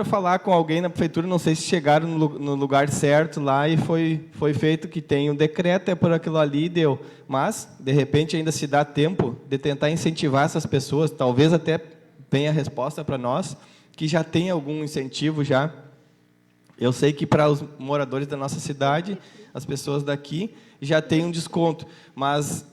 Speaker 5: falar com alguém na prefeitura, não sei se chegaram no lugar certo lá e foi feito que tem um decreto, é por aquilo ali e deu. Mas, de repente, ainda se dá tempo de tentar incentivar essas pessoas, talvez até venha a resposta para nós, que já tem algum incentivo já. Eu sei que para os moradores da nossa cidade, as pessoas daqui, já tem um desconto. Mas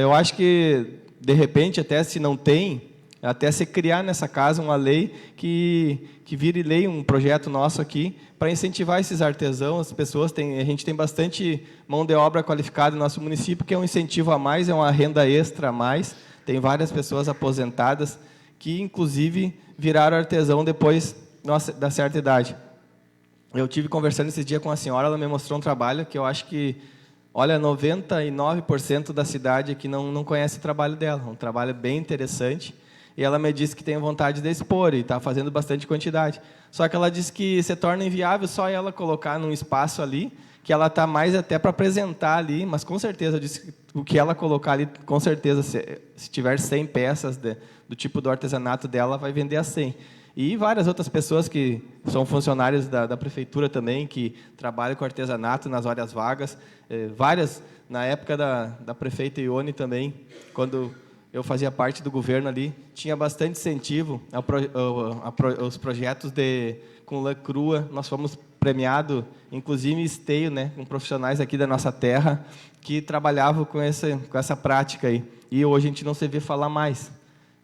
Speaker 5: eu acho que, de repente, até se não tem, até se criar nessa casa uma lei que vire lei, um projeto nosso aqui, para incentivar esses artesãos, as pessoas. A gente tem bastante mão de obra qualificada no nosso município, que é um incentivo a mais, é uma renda extra a mais. Tem várias pessoas aposentadas que, inclusive, viraram artesão depois da certa idade. Eu tive conversando esse dia com a senhora, ela me mostrou um trabalho que eu acho que, olha, 99% da cidade aqui não conhece o trabalho dela. Um trabalho bem interessante. E ela me disse que tem vontade de expor e está fazendo bastante quantidade. Só que ela disse que se torna inviável só ela colocar num espaço ali, que ela está mais até para apresentar ali, mas com certeza, eu disse que o que ela colocar ali, com certeza, se tiver 100 peças do tipo do artesanato dela, vai vender a 100. E várias outras pessoas que são funcionários da prefeitura também, que trabalham com artesanato nas horas vagas. Várias, na época da prefeita Ione também, quando eu fazia parte do governo ali, tinha bastante incentivo aos projetos com lã crua. Nós fomos premiados, inclusive em esteio, né, com profissionais aqui da nossa terra que trabalhavam com essa prática aí. E hoje a gente não se vê falar mais.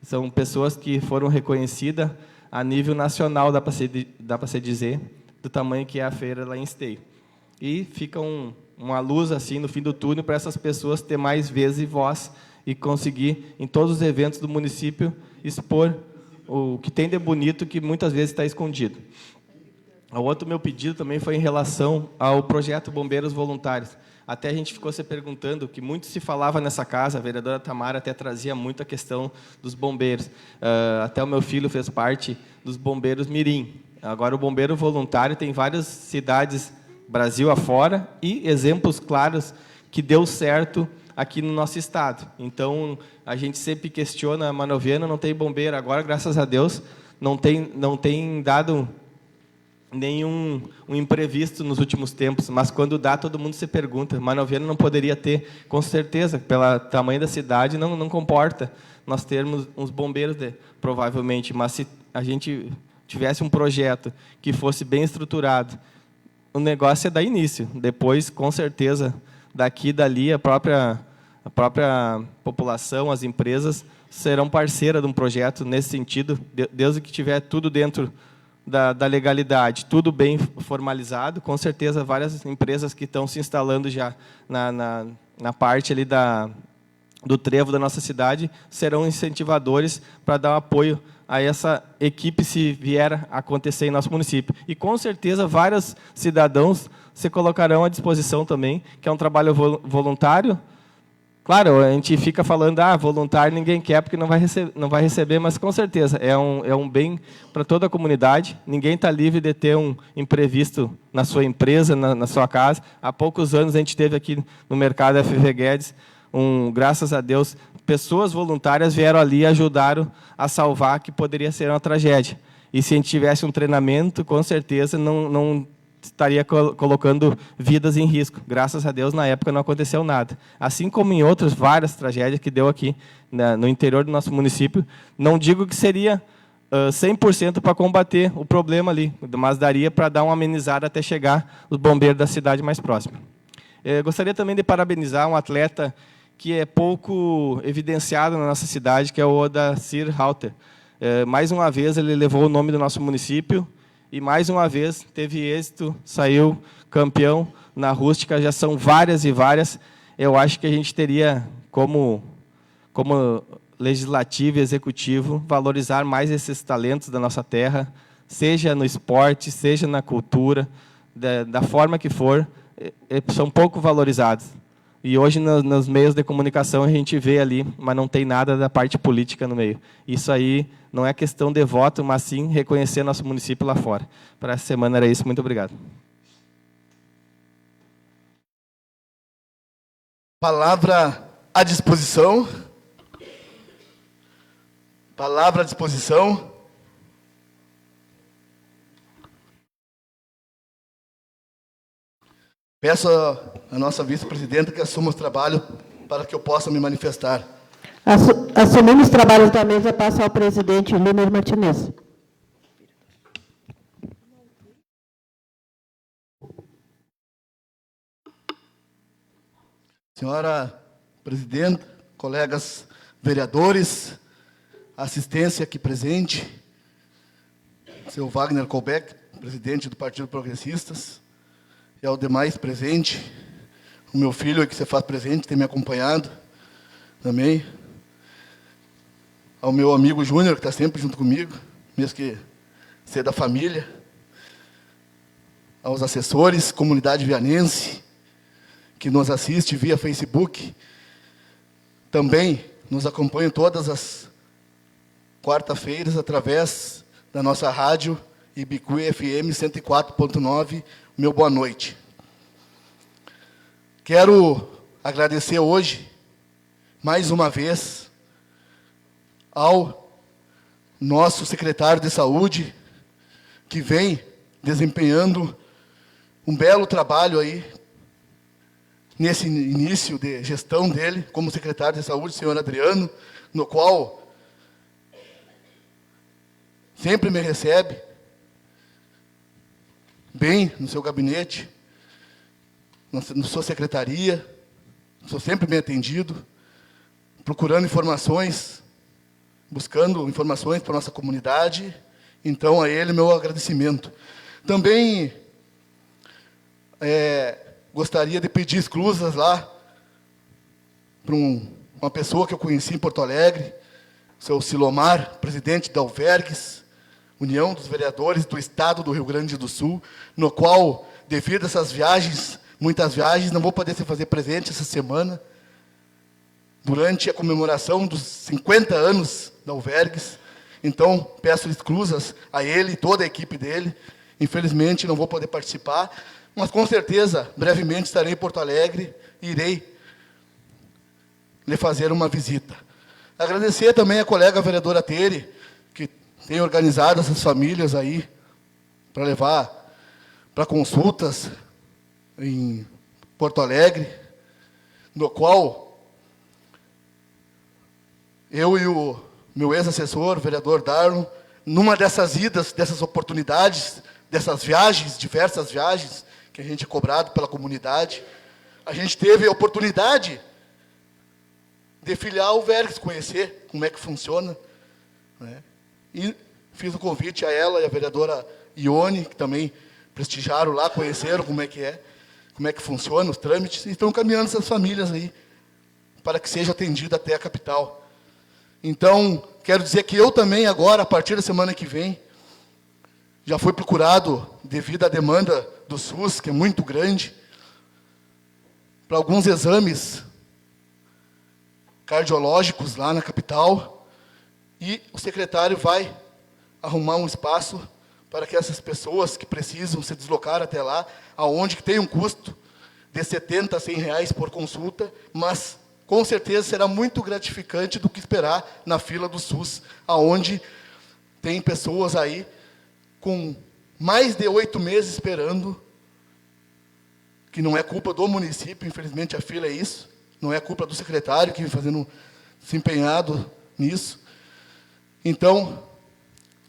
Speaker 5: São pessoas que foram reconhecidas a nível nacional, dá para se dizer, do tamanho que é a feira lá em Esteio. E fica uma luz assim no fim do túnel para essas pessoas ter mais vez e voz e conseguir, em todos os eventos do município, expor o que tem de bonito que muitas vezes está escondido. O outro meu pedido também foi em relação ao projeto Bombeiros Voluntários. Até a gente ficou se perguntando, que muito se falava nessa casa, a vereadora Tamara até trazia muito a questão dos bombeiros. Até o meu filho fez parte dos bombeiros mirim. Agora, o bombeiro voluntário tem várias cidades, Brasil afora, e exemplos claros que deu certo aqui no nosso estado. Então, a gente sempre questiona, Manoviana não tem bombeiro. Agora, graças a Deus, não tem dado nenhum imprevisto nos últimos tempos, mas quando dá, todo mundo se pergunta. Manoviana não poderia ter, com certeza, pelo tamanho da cidade, não comporta nós termos uns bombeiros, provavelmente, mas se a gente tivesse um projeto que fosse bem estruturado, o negócio é dar início. Depois, com certeza, daqui e dali, a própria população, as empresas, serão parceiras de um projeto nesse sentido, desde que tiver tudo dentro da legalidade, tudo bem formalizado. Com certeza, várias empresas que estão se instalando já na parte ali do trevo da nossa cidade serão incentivadores para dar um apoio a essa equipe se vier a acontecer em nosso município. E, com certeza, vários cidadãos se colocarão à disposição também, que é um trabalho voluntário. Claro, a gente fica falando, voluntário ninguém quer porque não vai receber, mas com certeza é um bem para toda a comunidade. Ninguém está livre de ter um imprevisto na sua empresa, na sua casa. Há poucos anos a gente teve aqui no mercado FV Guedes, graças a Deus, pessoas voluntárias vieram ali e ajudaram a salvar, que poderia ser uma tragédia. E se a gente tivesse um treinamento, com certeza não estaria colocando vidas em risco. Graças a Deus, na época, não aconteceu nada. Assim como em outras várias tragédias que deu aqui no interior do nosso município, não digo que seria 100% para combater o problema ali, mas daria para dar uma amenizada até chegar os bombeiros da cidade mais próxima. Gostaria também de parabenizar um atleta que é pouco evidenciado na nossa cidade, que é o Odacir Halter. Mais uma vez, ele levou o nome do nosso município, e, mais uma vez, teve êxito, saiu campeão na rústica. Já são várias e várias. Eu acho que a gente teria, como legislativo e executivo, valorizar mais esses talentos da nossa terra, seja no esporte, seja na cultura, da forma que for, são pouco valorizados. E hoje, nos meios de comunicação, a gente vê ali, mas não tem nada da parte política no meio. Isso aí não é questão de voto, mas sim reconhecer nosso município lá fora. Para essa semana era isso. Muito obrigado.
Speaker 1: Palavra à disposição. Palavra à disposição. Peço à nossa vice-presidenta que assuma os trabalhos para que eu possa me manifestar.
Speaker 6: Assumimos os trabalhos da mesa, passa ao presidente Lúmer Martinez.
Speaker 1: Senhora presidenta, colegas vereadores, assistência aqui presente, seu Wagner Colbeck, presidente do Partido Progressistas, e ao demais presente, o meu filho que se faz presente, tem me acompanhado também, ao meu amigo Júnior, que está sempre junto comigo, mesmo que ser da família, aos assessores, comunidade vianense, que nos assiste via Facebook, também nos acompanham todas as quarta-feiras através da nossa rádio Ibicuí FM 104.9. Meu boa noite. Quero agradecer hoje, mais uma vez, ao nosso secretário de Saúde, que vem desempenhando um belo trabalho aí, nesse início de gestão dele, como secretário de Saúde, senhor Adriano, no qual sempre me recebe bem no seu gabinete, na sua secretaria, sou sempre bem atendido, procurando informações, buscando informações para a nossa comunidade. Então, a ele, meu agradecimento. Também gostaria de pedir esclusas lá para uma pessoa que eu conheci em Porto Alegre, o seu Silomar, presidente da Alvergues, União dos Vereadores do Estado do Rio Grande do Sul, no qual, devido a essas viagens, muitas viagens, não vou poder se fazer presente essa semana, durante a comemoração dos 50 anos da Alvergues. Então, peço esclusas a ele e toda a equipe dele. Infelizmente, não vou poder participar, mas, com certeza, brevemente estarei em Porto Alegre e irei lhe fazer uma visita. Agradecer também a colega vereadora Tere, que tem organizado essas famílias aí para levar para consultas em Porto Alegre, no qual eu e o meu ex-assessor, o vereador Darlon, numa dessas idas, dessas oportunidades, dessas viagens, diversas viagens que a gente é cobrado pela comunidade, a gente teve a oportunidade de filiar o Alvergues, conhecer como é que funciona, né? E fiz o convite a ela e a vereadora Ione, que também prestigiaram lá, conheceram como é que funciona os trâmites, e estão caminhando essas famílias aí para que seja atendida até a capital. Então, quero dizer que eu também agora, a partir da semana que vem, já fui procurado, devido à demanda do SUS, que é muito grande, para alguns exames cardiológicos lá na capital, e o secretário vai arrumar um espaço para que essas pessoas que precisam se deslocar até lá, aonde que tem um custo de R$ 70 a R$ 100 por consulta, mas com certeza será muito gratificante do que esperar na fila do SUS, aonde tem pessoas aí com mais de 8 meses esperando, que não é culpa do município, infelizmente a fila é isso, não é culpa do secretário que vem se empenhado nisso. Então,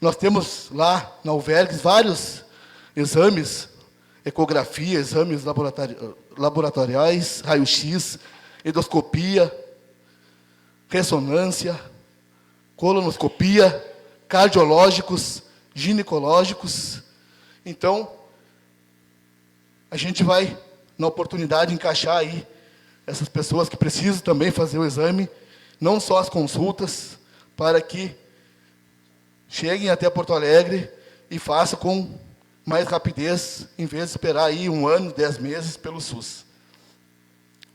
Speaker 1: nós temos lá na Alvergues vários exames, ecografia, exames laboratoriais, raio-x, endoscopia, ressonância, colonoscopia, cardiológicos, ginecológicos. Então, a gente vai, na oportunidade, encaixar aí essas pessoas que precisam também fazer o exame, não só as consultas, para que cheguem até Porto Alegre e façam com mais rapidez, em vez de esperar aí 1 ano, 10 meses pelo SUS.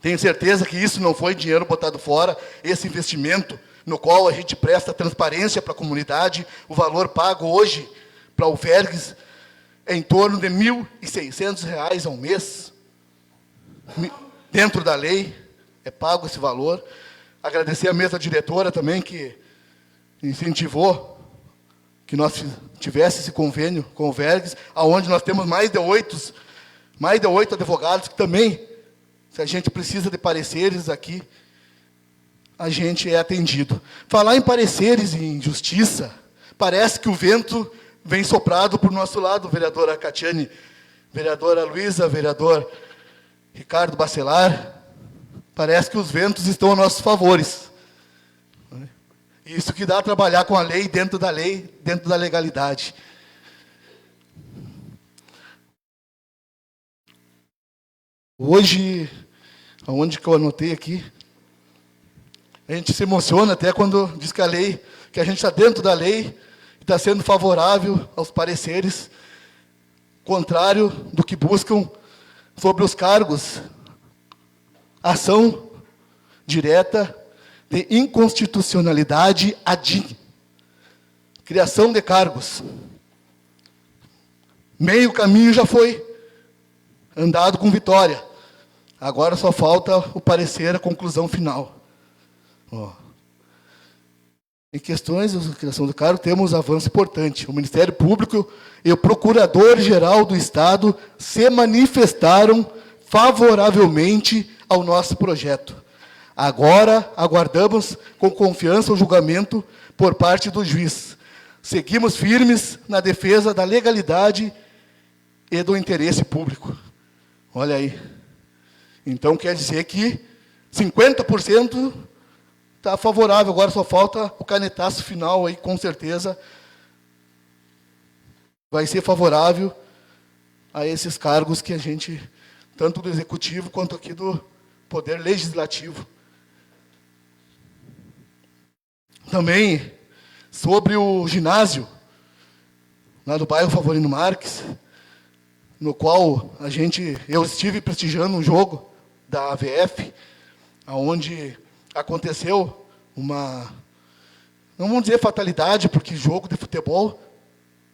Speaker 1: Tenho certeza que isso não foi dinheiro botado fora, esse investimento no qual a gente presta transparência para a comunidade, o valor pago hoje para o Alvergues é em torno de R$ 1.600 ao mês, dentro da lei, é pago esse valor. Agradecer a mesa diretora também, que incentivou que nós tivesse esse convênio com o Alvergues, onde nós temos mais de 8 advogados que também, se a gente precisa de pareceres aqui, a gente é atendido. Falar em pareceres e em justiça, parece que o vento vem soprado para o nosso lado, vereadora Catiane, vereadora Luísa, vereador Ricardo Bacelar, parece que os ventos estão a nossos favores. Isso que dá a trabalhar com a lei, dentro da legalidade. Hoje, aonde que eu anotei aqui, a gente se emociona até quando diz que a gente está dentro da lei, e está sendo favorável aos pareceres, contrário do que buscam sobre os cargos, ação direta de inconstitucionalidade ad criação de cargos. Meio caminho já foi andado com vitória. Agora só falta o parecer, a conclusão final. Em questões de criação do cargo, temos avanço importante. O Ministério Público e o Procurador-Geral do Estado se manifestaram favoravelmente ao nosso projeto. Agora, aguardamos com confiança o julgamento por parte do juiz. Seguimos firmes na defesa da legalidade e do interesse público. Olha aí. Então, quer dizer que 50% está favorável. Agora só falta o canetaço final, aí, com certeza vai ser favorável a esses cargos que a gente, tanto do Executivo quanto aqui do Poder Legislativo. Também sobre o ginásio, lá do bairro Favorino Marques, no qual eu estive prestigiando um jogo da AVF, onde aconteceu uma, não vamos dizer fatalidade, porque jogo de futebol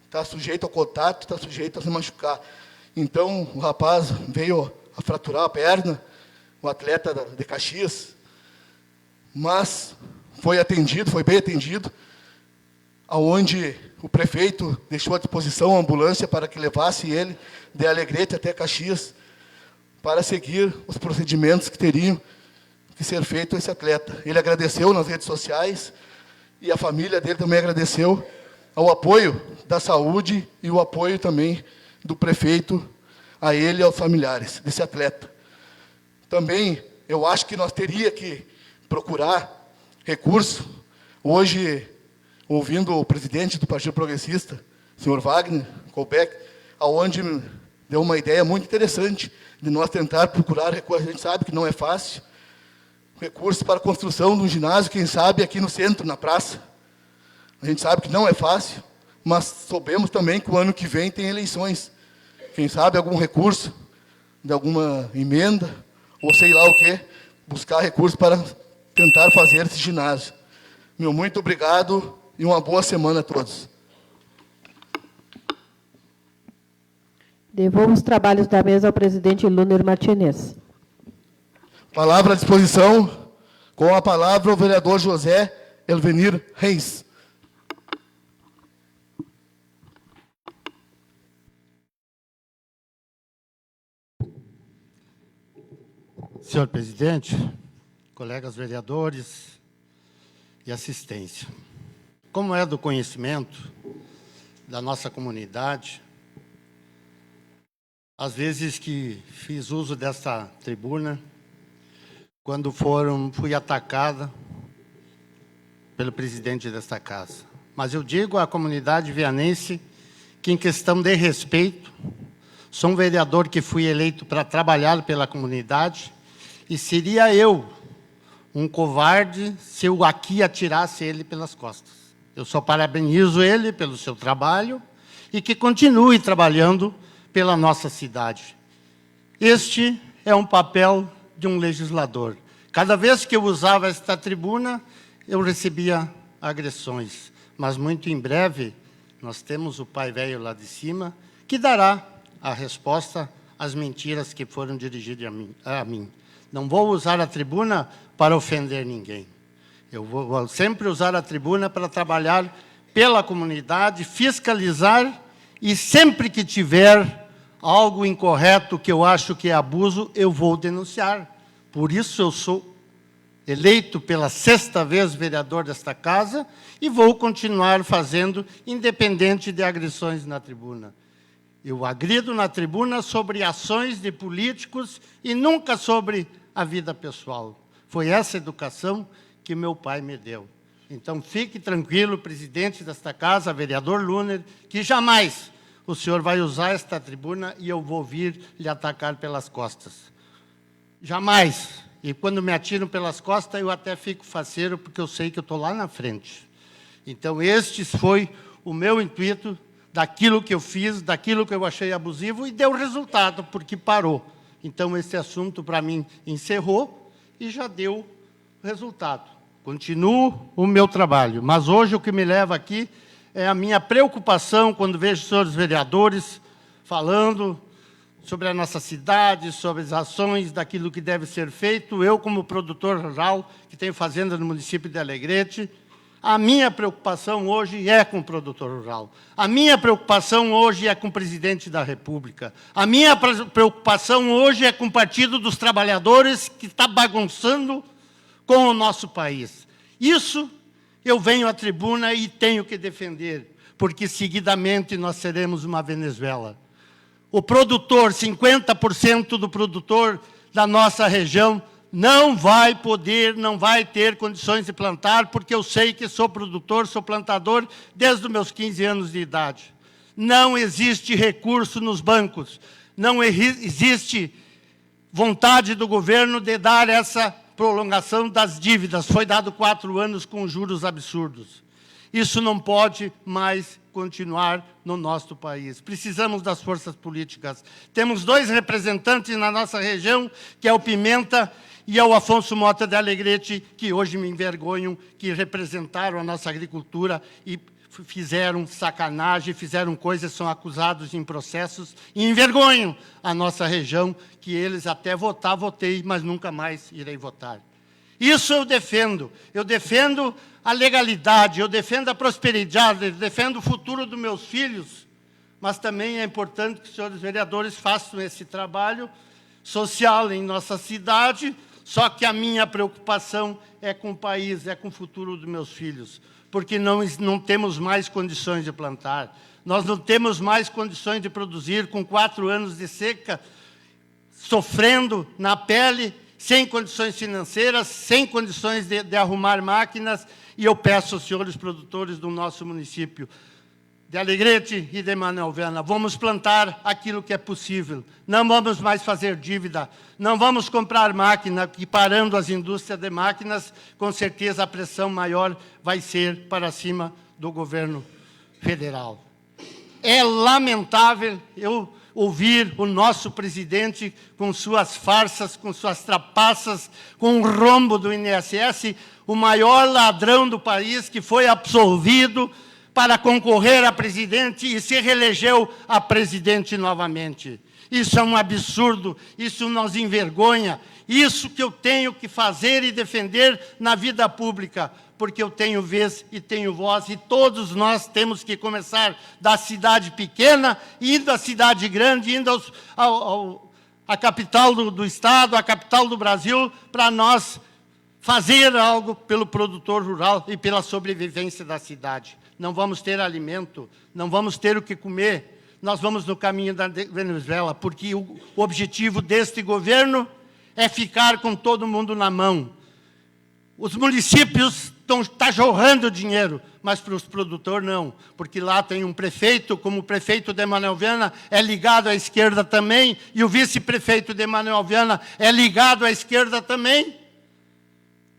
Speaker 1: está sujeito ao contato, está sujeito a se machucar. Então, o rapaz veio a fraturar a perna, o atleta de Caxias, mas foi atendido, foi bem atendido, aonde o prefeito deixou à disposição a ambulância para que levasse ele de Alegrete até Caxias para seguir os procedimentos que teriam que ser feito a esse atleta. Ele agradeceu nas redes sociais e a família dele também agradeceu ao apoio da saúde e o apoio também do prefeito a ele e aos familiares desse atleta. Também eu acho que nós teríamos que procurar recurso. Hoje, ouvindo o presidente do Partido Progressista, senhor Wagner Colbeck, aonde deu uma ideia muito interessante de nós tentar procurar recursos. A gente sabe que não é fácil. Recursos para a construção de um ginásio, quem sabe, aqui no centro, na praça. A gente sabe que não é fácil, mas soubemos também que o ano que vem tem eleições. Quem sabe algum recurso, de alguma emenda, ou sei lá o quê, buscar recursos para tentar fazer esse ginásio. Meu muito obrigado e uma boa semana a todos.
Speaker 6: Devolvo os trabalhos da mesa ao presidente Luner Martinez.
Speaker 1: Palavra à disposição. Com a palavra o vereador José Elvenir Reis.
Speaker 7: Senhor presidente, colegas vereadores e assistência. Como é do conhecimento da nossa comunidade, às vezes que fiz uso desta tribuna, quando fui atacada pelo presidente desta casa. Mas eu digo à comunidade vianense que, em questão de respeito, sou um vereador que fui eleito para trabalhar pela comunidade, e seria eu um covarde se eu aqui atirasse ele pelas costas. Eu só parabenizo ele pelo seu trabalho e que continue trabalhando pela nossa cidade. Este é um papel de um legislador. Cada vez que eu usava esta tribuna, eu recebia agressões. Mas muito em breve, nós temos o pai velho lá de cima, que dará a resposta às mentiras que foram dirigidas a mim. Não vou usar a tribuna para ofender ninguém. Eu vou sempre usar a tribuna para trabalhar pela comunidade, fiscalizar, e sempre que tiver algo incorreto que eu acho que é abuso, eu vou denunciar. Por isso eu sou eleito pela 6ª vez vereador desta casa e vou continuar fazendo, independente de agressões na tribuna. Eu agrido na tribuna sobre ações de políticos e nunca sobre a vida pessoal. Foi essa educação que meu pai me deu. Então, fique tranquilo, presidente desta casa, vereador Luner, que jamais o senhor vai usar esta tribuna e eu vou vir lhe atacar pelas costas. Jamais. E quando me atiram pelas costas, eu até fico faceiro, porque eu sei que eu estou lá na frente. Então, este foi o meu intuito daquilo que eu fiz, daquilo que eu achei abusivo, e deu resultado, porque parou. Então, esse assunto, para mim, encerrou e já deu resultado. Continuo o meu trabalho, mas hoje o que me leva aqui é a minha preocupação quando vejo os senhores vereadores falando sobre a nossa cidade, sobre as ações, daquilo que deve ser feito. Eu, como produtor rural, que tenho fazenda no município de Alegrete, A minha preocupação hoje é com o produtor rural. A minha preocupação hoje é com o presidente da República. A minha preocupação hoje é com o Partido dos Trabalhadores, que está bagunçando com o nosso país. Isso eu venho à tribuna e tenho que defender, porque seguidamente nós seremos uma Venezuela. O produtor, 50% do produtor da nossa região, não vai poder, não vai ter condições de plantar, porque eu sei que sou produtor, sou plantador desde os meus 15 anos de idade. Não existe recurso nos bancos, não existe vontade do governo de dar essa prolongação das dívidas. Foi dado 4 anos com juros absurdos. Isso não pode mais continuar no nosso país. Precisamos das forças políticas. Temos 2 representantes na nossa região, que é o Pimenta e é o Afonso Mota de Alegrete, que hoje me envergonham, que representaram a nossa agricultura e fizeram sacanagem, fizeram coisas, são acusados em processos, e envergonham a nossa região, que eles até votei, mas nunca mais irei votar. Isso eu defendo a legalidade, eu defendo a prosperidade, eu defendo o futuro dos meus filhos, mas também é importante que os senhores vereadores façam esse trabalho social em nossa cidade, só que a minha preocupação é com o país, é com o futuro dos meus filhos, porque não temos mais condições de plantar, nós não temos mais condições de produzir, com 4 anos de seca, sofrendo na pele, sem condições financeiras, sem condições de arrumar máquinas, e eu peço aos senhores produtores do nosso município, de Alegrete e de Manoel Viana, vamos plantar aquilo que é possível, não vamos mais fazer dívida, não vamos comprar máquina, que parando as indústrias de máquinas, com certeza a pressão maior vai ser para cima do governo federal. É lamentável eu ouvir o nosso presidente com suas farsas, com suas trapaças, com o rombo do INSS, o maior ladrão do país que foi absolvido para concorrer a presidente e se reelegeu a presidente novamente. Isso é um absurdo, isso nos envergonha, isso que eu tenho que fazer e defender na vida pública, porque eu tenho vez e tenho voz, e todos nós temos que começar da cidade pequena, indo à cidade grande, indo à capital do Estado, à capital do Brasil, para nós fazer algo pelo produtor rural e pela sobrevivência da cidade. Não vamos ter alimento, não vamos ter o que comer, nós vamos no caminho da Venezuela, porque o objetivo deste governo é ficar com todo mundo na mão. Os municípios estão jorrando dinheiro, mas para os produtores não, porque lá tem um prefeito, como o prefeito de Manoel Viana é ligado à esquerda também, e o vice-prefeito de Manoel Viana é ligado à esquerda também,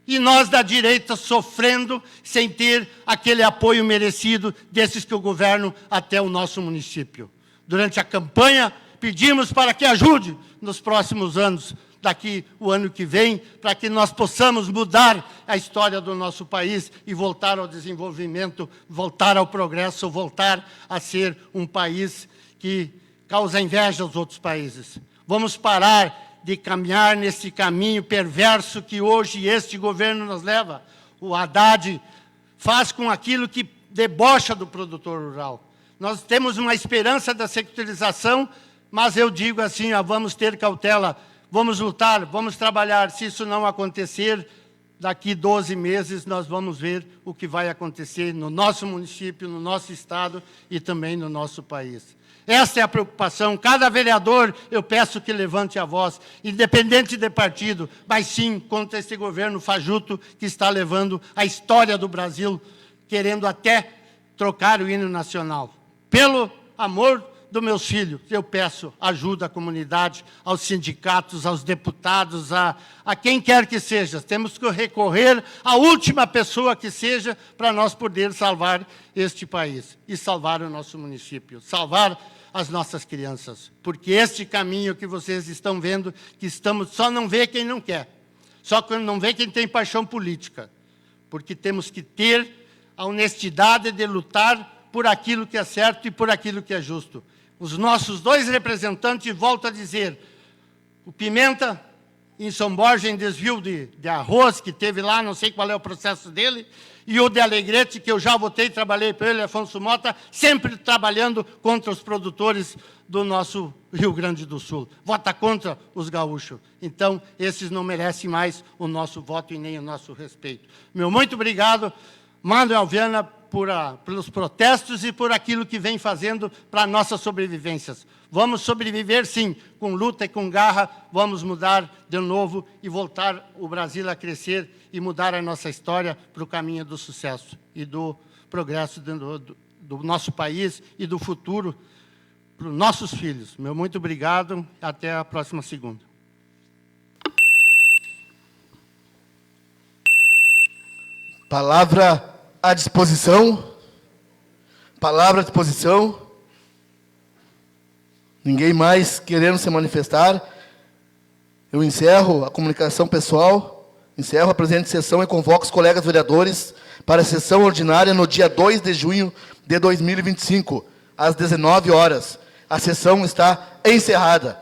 Speaker 7: e nós da direita sofrendo sem ter aquele apoio merecido desses que o governam até o nosso município. Durante a campanha, pedimos para que ajude nos próximos anos, daqui o ano que vem, para que nós possamos mudar a história do nosso país e voltar ao desenvolvimento, voltar ao progresso, voltar a ser um país que causa inveja aos outros países. Vamos parar de caminhar nesse caminho perverso que hoje este governo nos leva. O Haddad faz com aquilo que debocha do produtor rural. Nós temos uma esperança da sectorização, mas eu digo assim, vamos ter cautela, vamos lutar, vamos trabalhar. Se isso não acontecer, daqui 12 meses nós vamos ver o que vai acontecer no nosso município, no nosso estado e também no nosso país. Essa é a preocupação. Cada vereador, eu peço que levante a voz, independente de partido, mas sim contra esse governo fajuto que está levando a história do Brasil, querendo até trocar o hino nacional. Pelo amor dos meus filhos, eu peço ajuda à comunidade, aos sindicatos, aos deputados, a quem quer que seja. Temos que recorrer à última pessoa que seja para nós poder salvar este país e salvar o nosso município, salvar as nossas crianças. Porque este caminho que vocês estão vendo, que só não vê quem não quer, só não vê quem tem paixão política, porque temos que ter a honestidade de lutar por aquilo que é certo e por aquilo que é justo. Os nossos 2 representantes, volto a dizer, o Pimenta, em São Borja, em desvio de arroz, que teve lá, não sei qual é o processo dele, E o de Alegrete, que eu já votei, trabalhei para ele, Afonso Mota, sempre trabalhando contra os produtores do nosso Rio Grande do Sul. Vota contra os gaúchos. Então, esses não merecem mais o nosso voto e nem o nosso respeito. Meu muito obrigado, Manuel Viana, pelos protestos e por aquilo que vem fazendo para nossas sobrevivências. Vamos sobreviver, sim, com luta e com garra, vamos mudar de novo e voltar o Brasil a crescer e mudar a nossa história para o caminho do sucesso e do progresso do nosso país e do futuro para os nossos filhos. Meu muito obrigado, até a próxima segunda.
Speaker 1: Palavra à disposição. Palavra à disposição. Ninguém mais querendo se manifestar. Eu encerro a comunicação pessoal, encerro a presente sessão e convoco os colegas vereadores para a sessão ordinária no dia 2 de junho de 2025, às 19 horas. A sessão está encerrada.